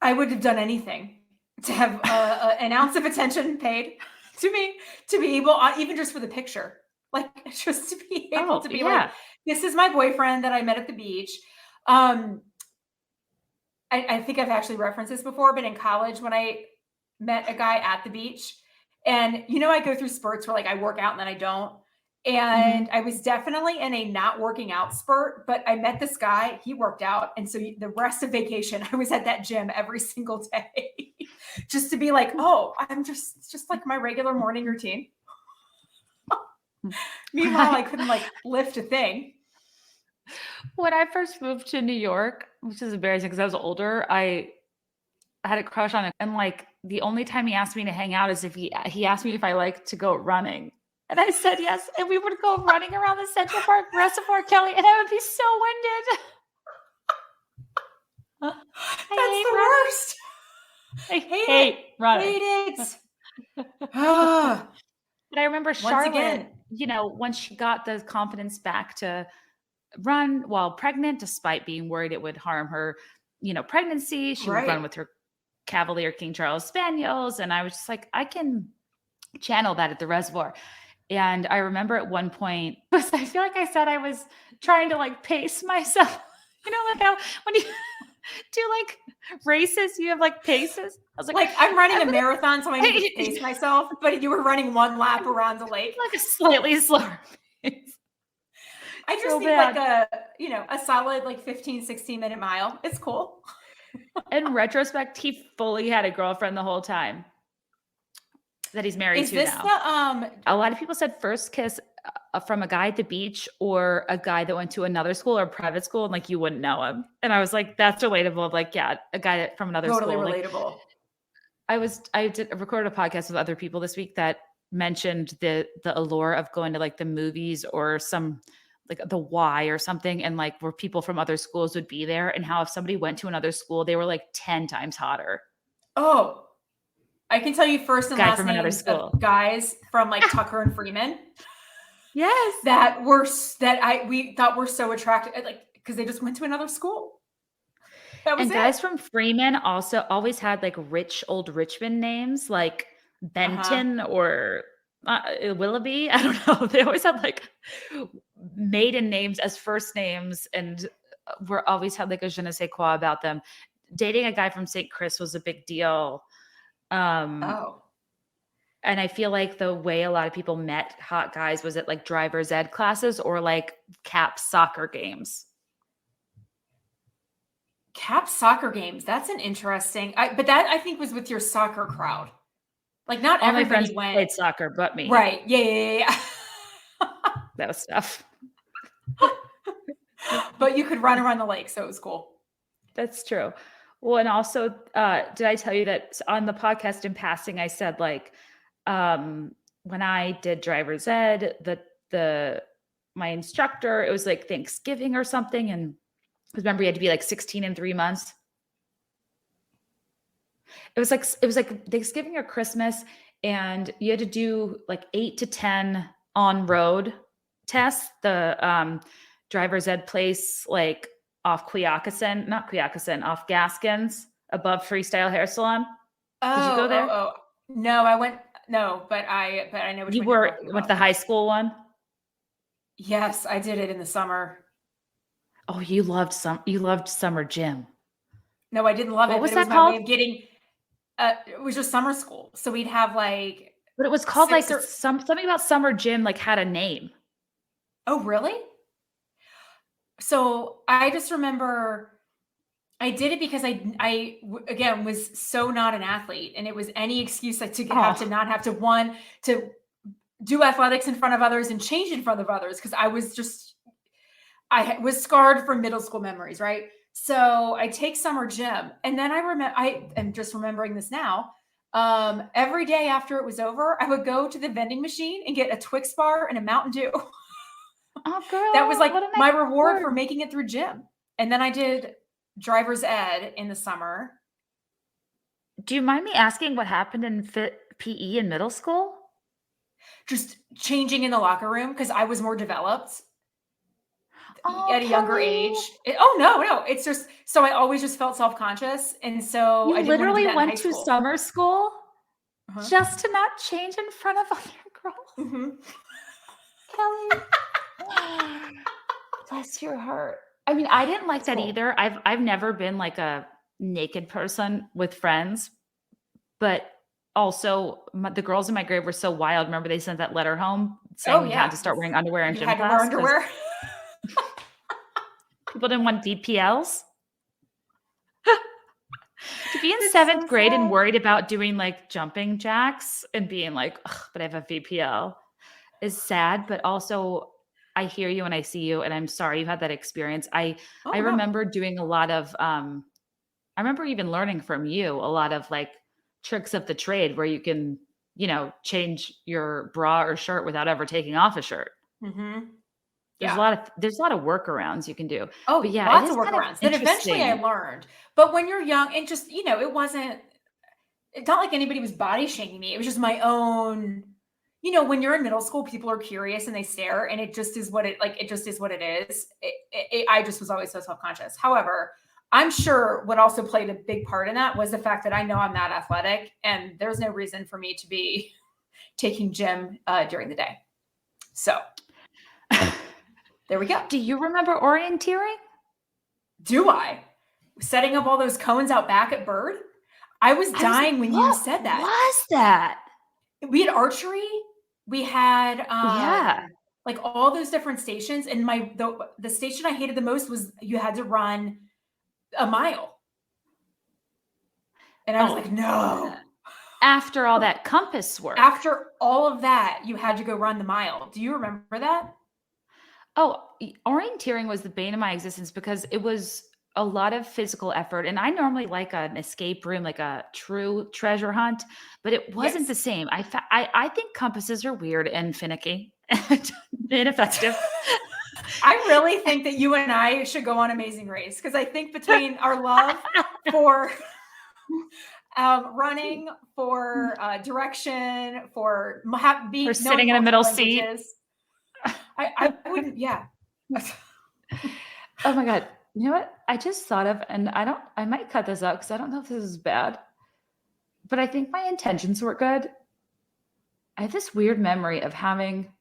I would have done anything to have an ounce of attention paid to me to be able, even just for the picture, like just to be able Oh, to be like, yeah. this is my boyfriend that I met at the beach. Um, I think I've actually referenced this before, but in college when I met a guy at the beach, and I go through spurts where like I work out and then I don't. And Mhm. I was definitely in a not working out spurt, but I met this guy, he worked out. And so the rest of vacation, I was at that gym every single day just to be like, oh, it's just like my regular morning routine. Meanwhile, I couldn't like lift a thing. When I first moved to New York, which is embarrassing because I was older, I had a crush on it. And like the only time he asked me to hang out is if he asked me if I like to go running. And I said yes. And we would go running around the Central Park Reservoir, Kelly, and I would be so winded. That's the I worst. hate running. I Hate it. hate running. Hate it. Ah, But I remember once Charlotte, again, when she got the confidence back to run while pregnant, despite being worried it would harm her, pregnancy, she would run right. with her Cavalier King Charles Spaniels. And I was just like, I can channel that at the reservoir. And I remember at one point, I feel like I said I was trying to like pace myself. Like how when you do like races, you have like paces. I was Like I'm running a gonna marathon, so I need to pace myself, but you were running one lap around the lake. like a slightly slower pace. I just So need bad. like a solid like 15, 16-minute mile. It's cool. In retrospect, he fully had a girlfriend the whole time that he's married Is to this now. the A lot of people said first kiss from a guy at the beach or a guy that went to another school or private school and like you wouldn't know him. And I was like, that's relatable. Like, yeah, a guy from another totally school. Like relatable? I recorded a podcast with other people this week that mentioned the allure of going to like the movies or some like the Y or something and like where people from other schools would be there and how if somebody went to another school, they were like 10 times hotter. Oh, I can tell you first and Guy last from another names of school. guys from like Tucker and Freeman Yes. that we thought were so attractive, like because they just went to another school. That was And it. guys from Freeman also always had like rich old Richmond names like Uh-huh. Benton or Willoughby. I don't know. They always had like maiden names as first names and were always had like a je ne sais quoi about them. Dating a guy from St. Chris was a big deal. Oh. And I feel like the way a lot of people met hot guys was at like driver's ed classes or like CAP soccer games. Cap soccer games. That's an interesting. But that I think was with your soccer crowd. Like not All my friends everybody went. played soccer but me. Right. Yeah. That was tough. But you could run around the lake, so it was cool. That's true. Well, and also, did I tell you that on the podcast in passing, I said like, when I did driver's ed, my instructor, it was like Thanksgiving or something, and remember you had to be like 16 in 3 months. It was like Thanksgiving or Christmas, and you had to do like 8 to 10 on road tests. The driver's ed place like off off Gaskins above Freestyle Hair Salon. Did you go there? Oh. No, I went. No, but I know which You one you're were talking went to about. the high school one? Yes, I did it in the summer. Oh, you loved summer gym. No, I didn't love What it, was but it was that my way called? of getting. It was just summer school, so we'd have like But it was called like 6 or. something about summer gym, like had a name. Oh, really? So I just remember I did it because again was so not an athlete, and it was any excuse to have to Oh, not have to do athletics in front of others and change in front of others, because I was scarred from middle school memories, right? So I take summer gym, and then I am just remembering this now. Every day after it was over, I would go to the vending machine and get a Twix bar and a Mountain Dew. oh, That was girl, like what a nice my reward for word. making it through gym. And then I did driver's ed in the summer. Do you mind me asking what happened in PE in middle school? Just changing in the locker room because I was more developed Oh, at a younger Kelly, age. Oh no, it's just so I always just felt self-conscious, and so I you didn't want to do literally that in high went to school. summer school Uh-huh. just to not change in front of other girls? Mm-hmm. Kelly, bless your heart. I mean, I didn't like It's that cool. either. I've never been like a naked person with friends, but also the girls in my grade were so wild. Remember they sent that letter home Oh saying we had yeah, to start wearing underwear in you gym had to wear class because underwear. people didn't want DPLs. To be in It's so 7th grade and sad. worried about doing like jumping jacks and being like, "Ugh, but I have a VPL," is sad, but also I hear you and I see you, and I'm sorry you had that experience. I Oh no. remember doing a lot of I remember even learning from you a lot of like tricks of the trade where you can, change your bra or shirt without ever taking off a shirt. Mm-hmm. There's a Yeah. lot of workarounds you can do. But Oh, yeah, it lots is of kind of workarounds that eventually I interesting. learned. But when you're young, and just, it wasn't, it's not like anybody was body shaming me. It was just my own, when you're in middle school, people are curious and they stare, and it just is what it just is what it is. I just was always so self-conscious. However, I'm sure what also played a big part in that was the fact that I know I'm not athletic, and there's no reason for me to be taking gym during the day. So there we go. Do you remember orienteering? Do I? Setting up all those cones out back at Bird? I was I was like, dying when you what said that. was that? We had archery. We had Yeah. like all those different stations, and the station I hated the most was you had to run a mile. And I was like, no. After all that compass work. After all of that, you had to go run the mile. Do you remember that? Oh, orienteering was the bane of my existence because it was a lot of physical effort. And I normally like an escape room, like a true treasure hunt, but it wasn't Yes. the same. I think compasses are weird and finicky and ineffective. I really think that you and I should go on Amazing Race, because I think between our love for running, for direction, for For knowing sitting in a multiple middle seat. languages, I wouldn't. Yeah. Oh my God. You know what? I just thought of, and I might cut this out because I don't know if this is bad, but I think my intentions were good. I have this weird memory of having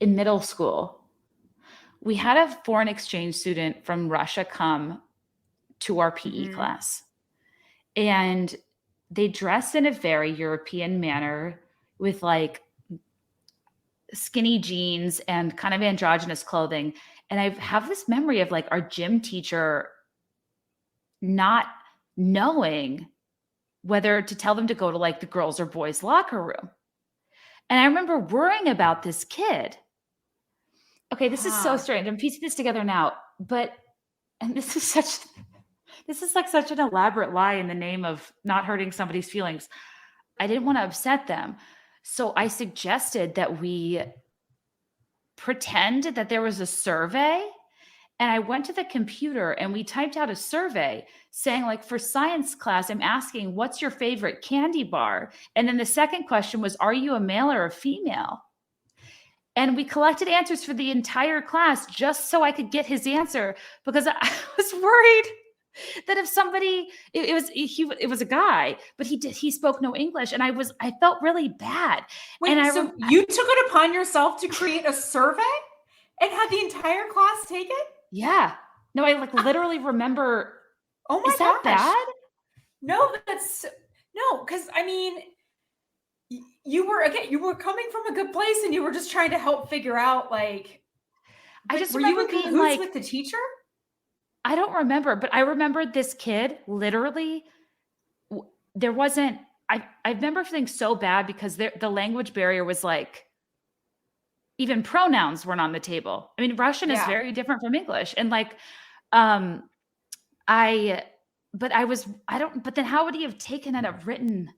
in middle school, we had a foreign exchange student from Russia come to our PE Mhm. class. And they dressed in a very European manner with like skinny jeans and kind of androgynous clothing. And I have this memory of like our gym teacher not knowing whether to tell them to go to like the girls or boys locker room. And I remember worrying about this kid Okay, this is so Huh. strange. I'm piecing this together now, but and this is like such an elaborate lie in the name of not hurting somebody's feelings. I didn't want to upset them. So I suggested that we pretend that there was a survey. And I went to the computer and we typed out a survey saying, like, for science class, I'm asking, what's your favorite candy bar? And then the second question was, are you a male or a female? And we collected answers for the entire class just so I could get his answer because I was worried that if somebody it was a guy, but he spoke no English, and I felt really bad. Wait, And so you took it upon yourself to create a survey and had the entire class take it? Yeah. No, I like literally remember. Oh my Is that gosh. bad? No, because I mean, you were coming from a good place and you were just trying to help figure out, like, I just were you remember in being cahoots like, with the teacher? I don't remember, but I remember this kid literally. There wasn't. I remember feeling so bad because the language barrier was like, even pronouns weren't on the table. I mean, Russian is Yeah. very different from English, and like, but I don't. But then how would he have taken it a written?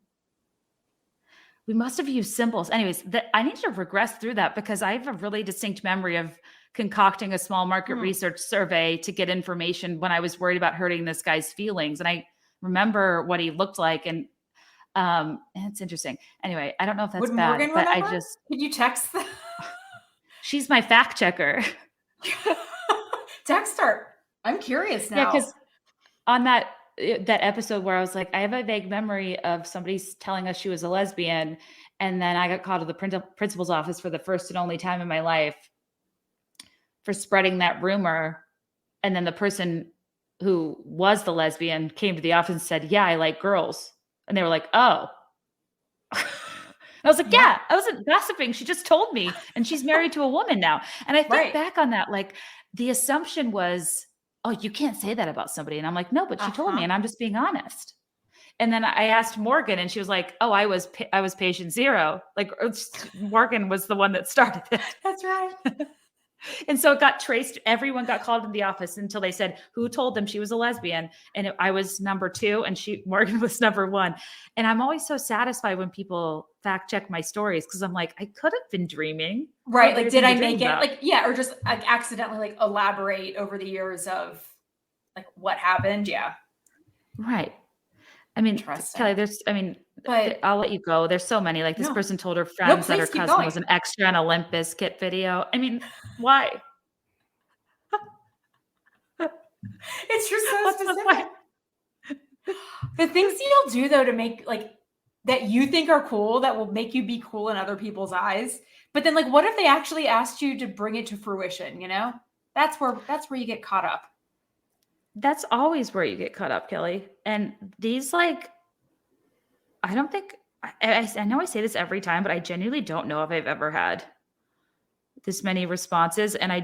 We must have used symbols. Anyways, I need to regress through that because I have a really distinct memory of concocting a small market research survey to get information when I was worried about hurting this guy's feelings. And I remember what he looked like. And it's interesting. Anyway, I don't know if that's Would bad, Morgan but remember? Could you text them? She's my fact checker. Text her. I'm curious now. Yeah, because on that episode where I was like, I have a vague memory of somebody telling us she was a lesbian, and then I got called to the principal's office for the first and only time in my life for spreading that rumor. And then the person who was the lesbian came to the office and said, yeah, I like girls. And they were like, oh. I was like, yeah, I wasn't gossiping. She just told me, and she's married to a woman now. And I think back on that, like, the assumption was, oh, you can't say that about somebody. And I'm like, no, but she told me, and I'm just being honest. And then I asked Morgan, and she was like, oh, I was patient zero. Like, Morgan was the one that started it. That's right. And so it got traced. Everyone got called in the office until they said who told them she was a lesbian. And I was number 2 and Morgan was number 1. And I'm always so satisfied when people fact check my stories because I'm like, I could have been dreaming. Right. Like, did I make it? Like, yeah. Or just like accidentally like elaborate over the years of like what happened. Yeah. Right. I mean, Kelly, but I'll let you go. There's so many. Like, this person told her friends that her cousin was an extra on a Limp Bizkit video. I mean, why? It's just so specific. The things you'll do though to make like that you think are cool that will make you be cool in other people's eyes. But then, like, what if they actually asked you to bring it to fruition? You know, that's where you get caught up. That's always where you get caught up, Kelly. And these, like, I don't think, I know I say this every time, but I genuinely don't know if I've ever had this many responses. And I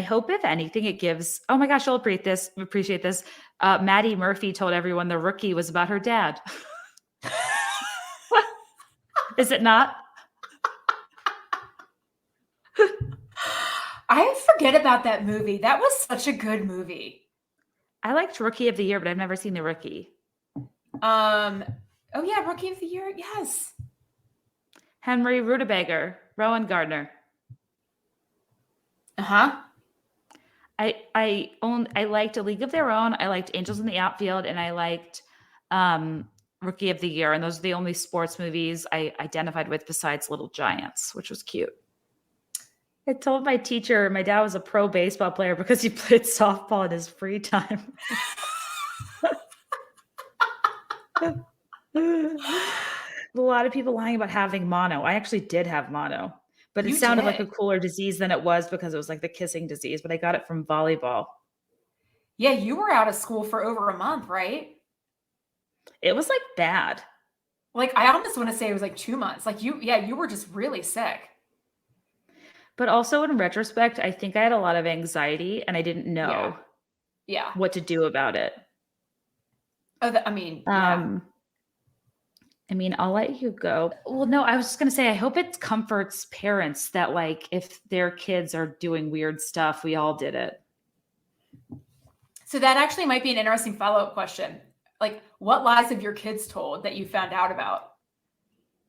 hope if anything, it gives, oh my gosh, you'll appreciate this. Maddie Murphy told everyone The Rookie was about her dad. Is it not? I forget about that movie. That was such a good movie. I liked Rookie of the Year, but I've never seen The Rookie. Oh yeah, Rookie of the Year. Yes. Henry Rutabaga, Rowan Gardner. Uh-huh. I liked A League of Their Own. I liked Angels in the Outfield, and I liked Rookie of the Year. And those are the only sports movies I identified with besides Little Giants, which was cute. I told my teacher my dad was a pro baseball player because he played softball in his free time. A lot of people lying about having mono. I actually did have mono, but it sounded like a cooler disease than it was because it was like the kissing disease, but I got it from volleyball. Yeah, you were out of school for over a month, right? It was like bad. Like, I almost want to say it was like 2 months. Like you were just really sick. But also in retrospect, I think I had a lot of anxiety and I didn't know what to do about it. Oh, I mean, I'll let you go. Well, no, I was just going to say, I hope it comforts parents that, like, if their kids are doing weird stuff, we all did it. So that actually might be an interesting follow-up question. Like, what lies have your kids told that you found out about?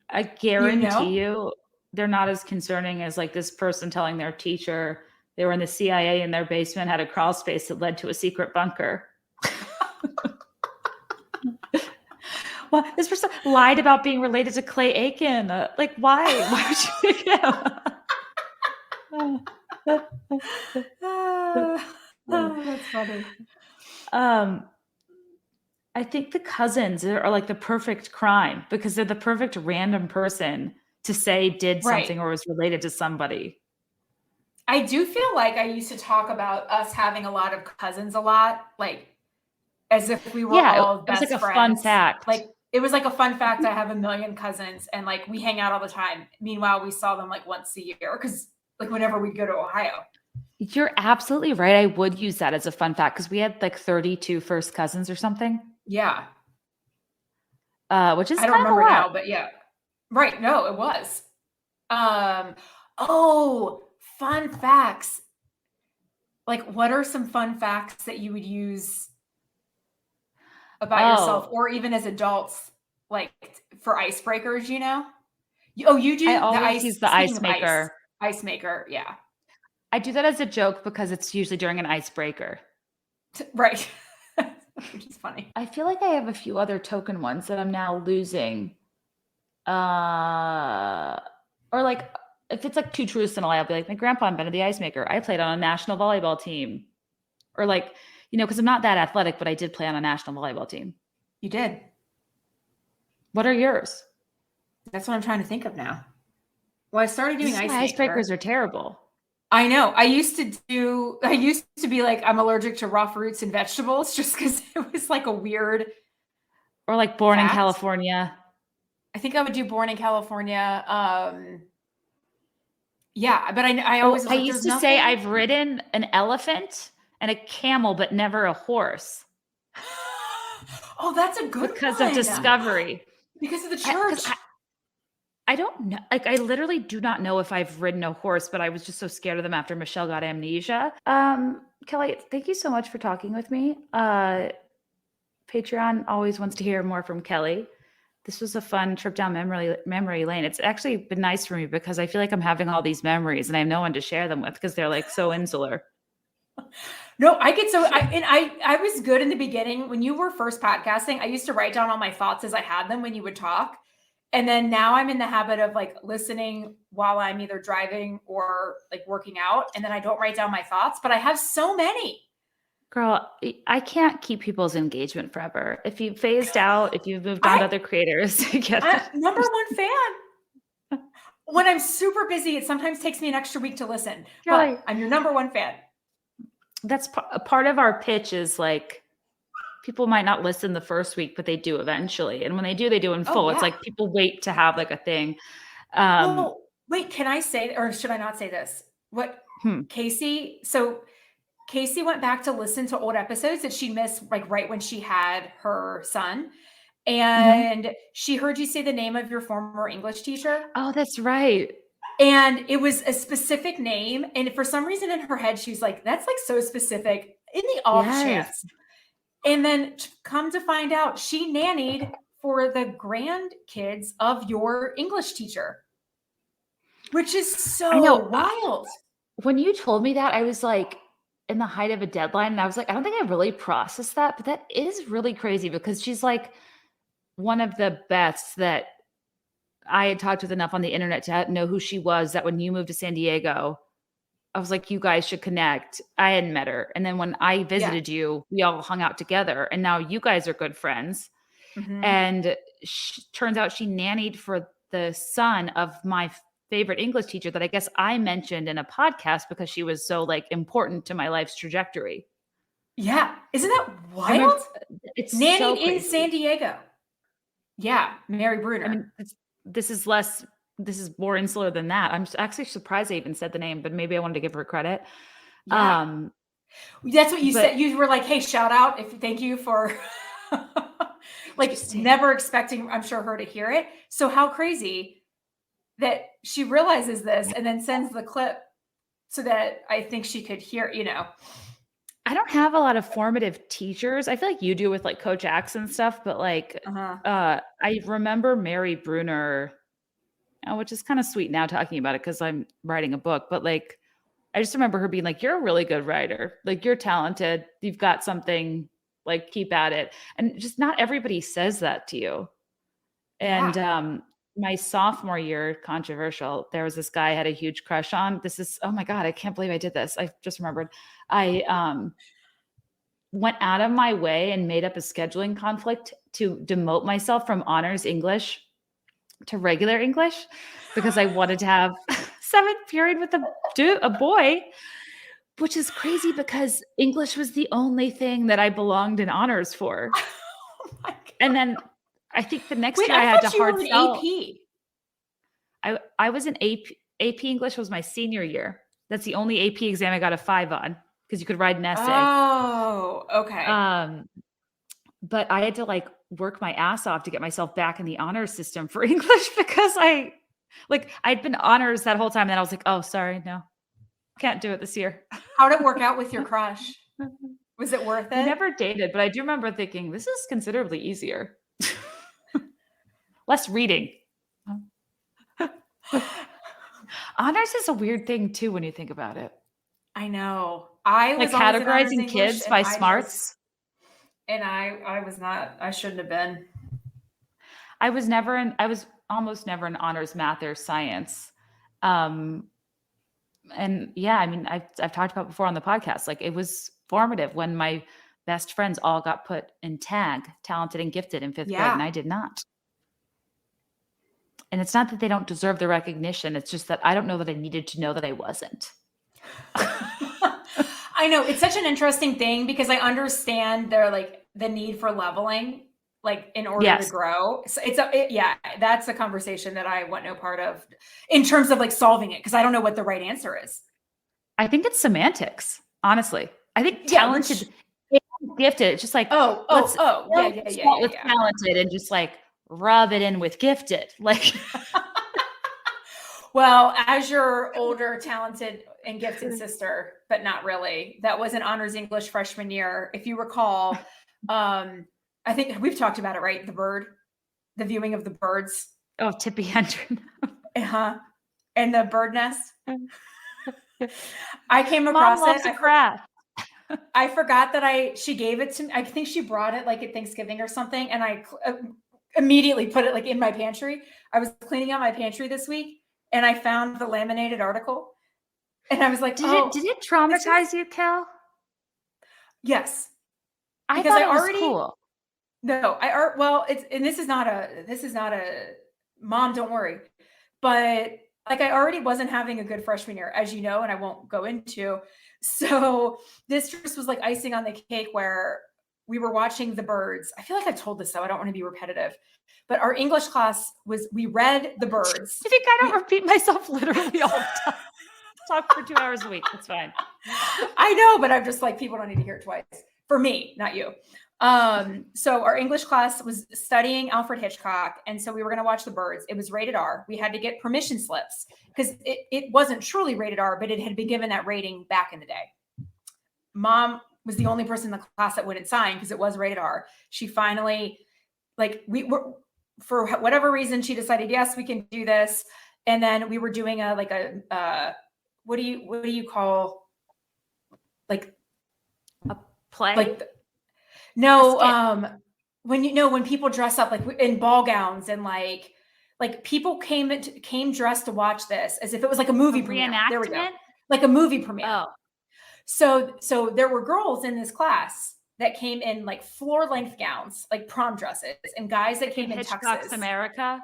I guarantee you they're not as concerning as like this person telling their teacher they were in the CIA in their basement, had a crawl space that led to a secret bunker. Well, this person lied about being related to Clay Aiken. Like, why? Why would you pick him? That's funny. I think the cousins are like the perfect crime because they're the perfect random person to say did something or was related to somebody. I do feel like I used to talk about us having a lot of cousins a lot, like as if we were all best friends. It was like a fun fact. Like it was like a fun fact. I have a million cousins and like we hang out all the time. Meanwhile, we saw them like once a year because like whenever we go to Ohio. You're absolutely right. I would use that as a fun fact because we had like 32 first cousins or something. Yeah. Which is I don't remember now, but yeah. Right. No, it was. Oh, fun facts. Like, what are some fun facts that you would use about yourself or even as adults, like for icebreakers, you know? Oh, you do I always use the ice maker. Ice maker, yeah. I do that as a joke because it's usually during an icebreaker. Right. Which is funny. I feel like I have a few other token ones that I'm now losing. Or like if it's like two truths and a lie, I'll be like, my grandpa invented the ice maker. I played on a national volleyball team. Or like, you know, because I'm not that athletic, but I did play on a national volleyball team. You did. What are yours? That's what I'm trying to think of now. Well, I started doing icebreakers are terrible. I know. I used to be like, I'm allergic to raw fruits and vegetables just because it was like a weird. Or like born in California. I think I would do born in California. Yeah, but I always. I used to say I've ridden an elephant and a camel, but never a horse. Oh, that's a good because of discovery. Because of the church. I don't know. Like, I literally do not know if I've ridden a horse, but I was just so scared of them after Michelle got amnesia. Kelly, thank you so much for talking with me. Patreon always wants to hear more from Kelly. This was a fun trip down memory lane. It's actually been nice for me because I feel like I'm having all these memories and I have no one to share them with because they're like so insular. No, I get so I was good in the beginning. When you were first podcasting, I used to write down all my thoughts as I had them when you would talk. And then now I'm in the habit of like listening while I'm either driving or like working out. And then I don't write down my thoughts, but I have so many. Girl, I can't keep people's engagement forever. If you phased out, if you've moved on to other creators, number one fan. When I'm super busy, it sometimes takes me an extra week to listen. Really? But I'm your number one fan. That's a part of our pitch is like, people might not listen the first week, but they do eventually. And when they do in full. It's like people wait to have like a thing. Wait, can I say, or should I not say this? What Casey went back to listen to old episodes that she missed like right when she had her son. And she heard you say the name of your former English teacher. Oh, that's right. And it was a specific name. And for some reason in her head, she's like, that's like so specific in the off chance. And then come to find out, she nannied for the grandkids of your English teacher, which is so wild. When you told me that, I was like in the height of a deadline. And I was like, I don't think I really processed that, but that is really crazy because she's like one of the best that I had talked with enough on the internet to know who she was, that when you moved to San Diego, I was like, you guys should connect. I hadn't met her. And then when I visited you, we all hung out together. And now you guys are good friends. And turns out she nannied for the son of my favorite English teacher that I guess I mentioned in a podcast because she was so like important to my life's trajectory. Yeah. Isn't that wild? It's nannied so in San Diego. Yeah. Mary Bruner. I mean, this is more insular than that. I'm actually surprised I even said the name, but maybe I wanted to give her credit. Yeah. That's what you said. You were like, hey, shout out. Thank you for like never expecting, I'm sure, her to hear it. So how crazy that she realizes this and then sends the clip so that I think she could hear, I don't have a lot of formative teachers. I feel like you do with like Coach Axe and stuff, but like I remember Mary Bruner, which is kind of sweet now talking about it because I'm writing a book, but like I just remember her being like, you're a really good writer. Like you're talented. You've got something, like keep at it. And just not everybody says that to you. And my sophomore year, controversial, there was this guy I had a huge crush on. This is, oh my God, I can't believe I did this. I just remembered. I went out of my way and made up a scheduling conflict to demote myself from honors English to regular English because I wanted to have 7th period with a boy, which is crazy because English was the only thing that I belonged in honors for. Oh my God. And then I think the next year I had to hard sell. AP. I was an AP English was my senior year. That's the only AP exam I got a 5 on because you could write an essay. Oh, okay. But I had to like work my ass off to get myself back in the honor system for English because I'd been honors that whole time. And then I was like, oh, sorry, no, can't do it this year. How'd it work out with your crush? Was it worth it? We never dated, but I do remember thinking this is considerably easier. Less reading. Honors is a weird thing too when you think about it. I know. I was like categorizing kids by smarts. And I was not, I shouldn't have been. I was almost never in honors math or science. And yeah, I mean, I've talked about before on the podcast, like it was formative when my best friends all got put in tag, talented and gifted in 5th grade, and I did not. And it's not that they don't deserve the recognition. It's just that I don't know that I needed to know that I wasn't. I know it's such an interesting thing because I understand the need for leveling, like in order to grow. So that's a conversation that I want no part of in terms of like solving it because I don't know what the right answer is. I think it's semantics, honestly. I think talented, gifted. It's just like let's talented and just like rub it in with gifted, like. Well, as your older, talented, and gifted sister, but not really. That was an honors English freshman year. If you recall, I think we've talked about it, right? The viewing of the birds. Oh, Tippi Hendren. And the bird nest. I came across Mom loves it. A craft. I forgot that she gave it to me. I think she brought it like at Thanksgiving or something. And I immediately put it like in my pantry. I was cleaning out my pantry this week. And I found the laminated article, and I was like, did it traumatize you, Kel? Yes, I thought it was cool. No, this is not a mom. Don't worry, but like I already wasn't having a good freshman year, as you know, and I won't go into. So this just was like icing on the cake where we were watching the birds. I feel like I've told this, so I don't want to be repetitive. But our English class we read the birds. I think I don't repeat myself literally all the time. Talk for 2 hours a week. That's fine. I know, but I'm just like, people don't need to hear it twice. For me, not you. So our English class was studying Alfred Hitchcock. And so we were going to watch the birds. It was rated R. We had to get permission slips because it wasn't truly rated R, but it had been given that rating back in the day. Mom was the only person in the class that wouldn't sign because it was rated R. She finally, for whatever reason, she decided, yes, we can do this. And then we were doing what do you call like a play? When people dress up like in ball gowns and like people came dressed to watch this as if it was like a movie premiere. There we go. Like a movie premiere. Oh. So there were girls in this class that came in like floor length gowns, like prom dresses, and guys that came in tuxes. America.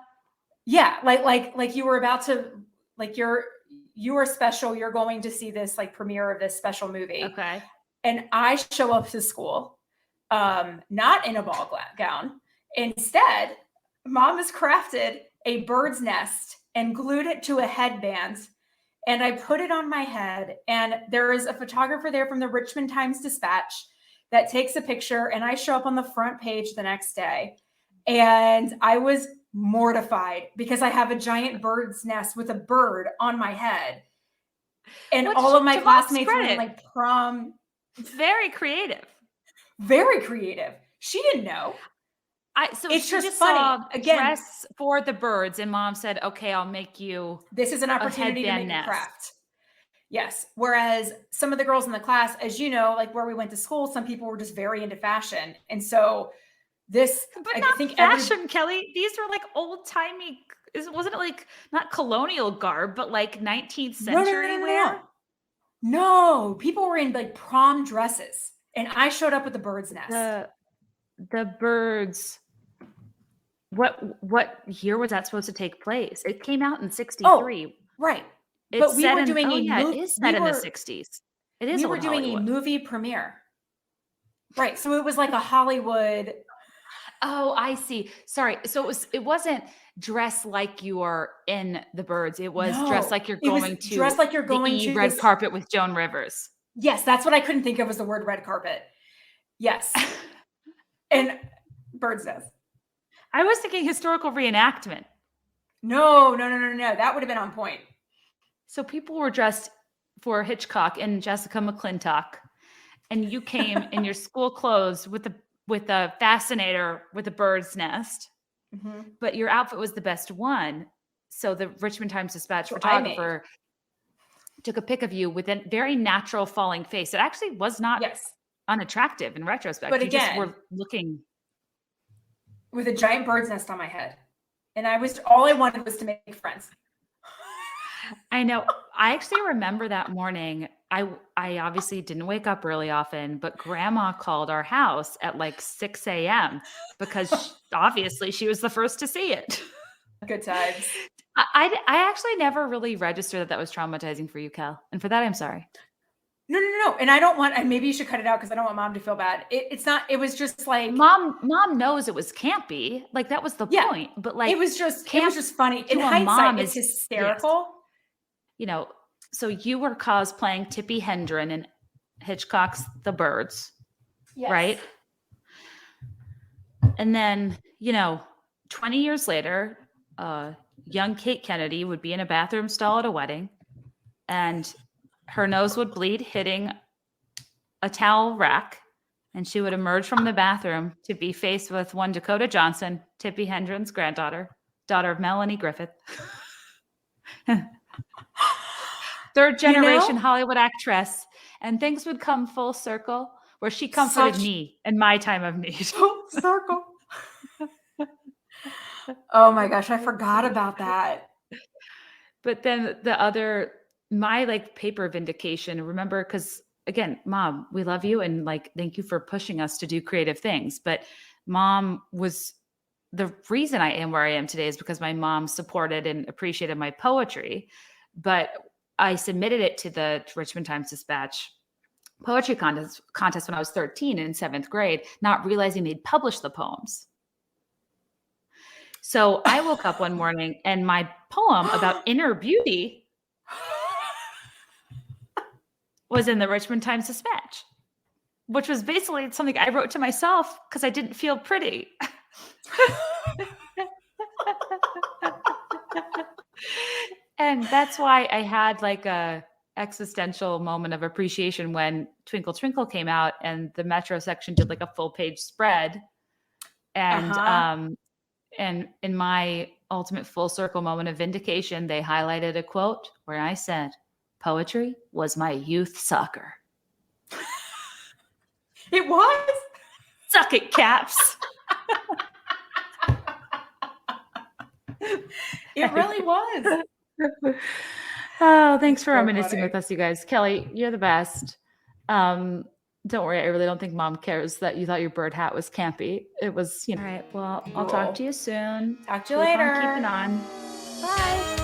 Yeah. Like you were about to, like you are special. You're going to see this like premiere of this special movie. Okay. And I show up to school, not in a ball gown. Instead, Mom has crafted a bird's nest and glued it to a headband. And I put it on my head. And there is a photographer there from the Richmond Times-Dispatch that takes a picture. And I show up on the front page the next day. And I was mortified because I have a giant bird's nest with a bird on my head. And Which, all of my to Mom's classmates were in credit, like prom. very creative. Very creative. She didn't know. So It's she just just funny. saw Again, dress for the birds, and Mom said, "Okay, I'll make you this is an opportunity to headband make a nest." craft. Yes. Whereas some of the girls in the class, as you know, like where we went to school, some people were just very into fashion. And so this, But I not think fashion, Kelly. These were like old-timey, wasn't it like not colonial garb, but like 19th century wear? No, people were in like prom dresses. And I showed up with the bird's nest. The birds. What year was that supposed to take place? It came out in 63. Oh, right. It's But we set were in, doing oh a yeah, it movie. is set in the 60s. It is We old were doing Hollywood. a movie premiere. Right. So it was like a Hollywood. Oh, I see. Sorry. So it wasn't dress like you are in the birds. It was dress like you're going to dress like you're going the to red this carpet with Joan Rivers. Yes, that's what I couldn't think of was the word red carpet. Yes. And bird's nest. I was thinking historical reenactment. No. That would have been on point. So people were dressed for Hitchcock and Jessica McClintock, and you came in your school clothes with a fascinator with a bird's nest, but your outfit was the best one. So the Richmond Times-Dispatch photographer took a pic of you with a very natural falling face. It actually was not unattractive in retrospect. But you again, just were looking with a giant bird's nest on my head. And all I wanted was to make friends. I know. I actually remember that morning. I obviously didn't wake up really often, but Grandma called our house at like 6 a.m. because obviously she was the first to see it. Good times. I actually never really registered that was traumatizing for you, Kel. And for that, I'm sorry. No. And I don't want, and maybe you should cut it out because I don't want Mom to feel bad. It's not, it was just like. Mom knows it was campy. Like that was the point. But like, it was just funny. In hindsight, it's hysterical. Yes. So you were cosplaying Tippi Hedren in Hitchcock's The Birds, right? And then, 20 years later, young Kate Kennedy would be in a bathroom stall at a wedding, and her nose would bleed hitting a towel rack, and she would emerge from the bathroom to be faced with one Dakota Johnson, Tippi Hedren's granddaughter, daughter of Melanie Griffith. Third generation Hollywood actress, and things would come full circle where she comforted me in my time of need. Circle. Oh my gosh, I forgot about that. But then my like paper vindication, remember, because again, Mom, we love you and like thank you for pushing us to do creative things. But Mom was the reason I am where I am today is because my mom supported and appreciated my poetry. But I submitted it to the Richmond Times-Dispatch poetry contest when I was 13 in 7th grade, not realizing they'd published the poems. So I woke up one morning and my poem about inner beauty was in the Richmond Times-Dispatch, which was basically something I wrote to myself because I didn't feel pretty. And that's why I had like a existential moment of appreciation when Twinkle Twinkle came out and the Metro section did like a full page spread. And and in my ultimate full circle moment of vindication, they highlighted a quote where I said, "Poetry was my youth soccer." It was? Suck it, Caps. It really was. Oh, thanks for reminiscing with us, you guys. Kelly, you're the best. Don't worry, I really don't think Mom cares that you thought your bird hat was campy. It was, All right, well, I'll talk to you soon. Talk to you later. Keep on keeping on. Bye.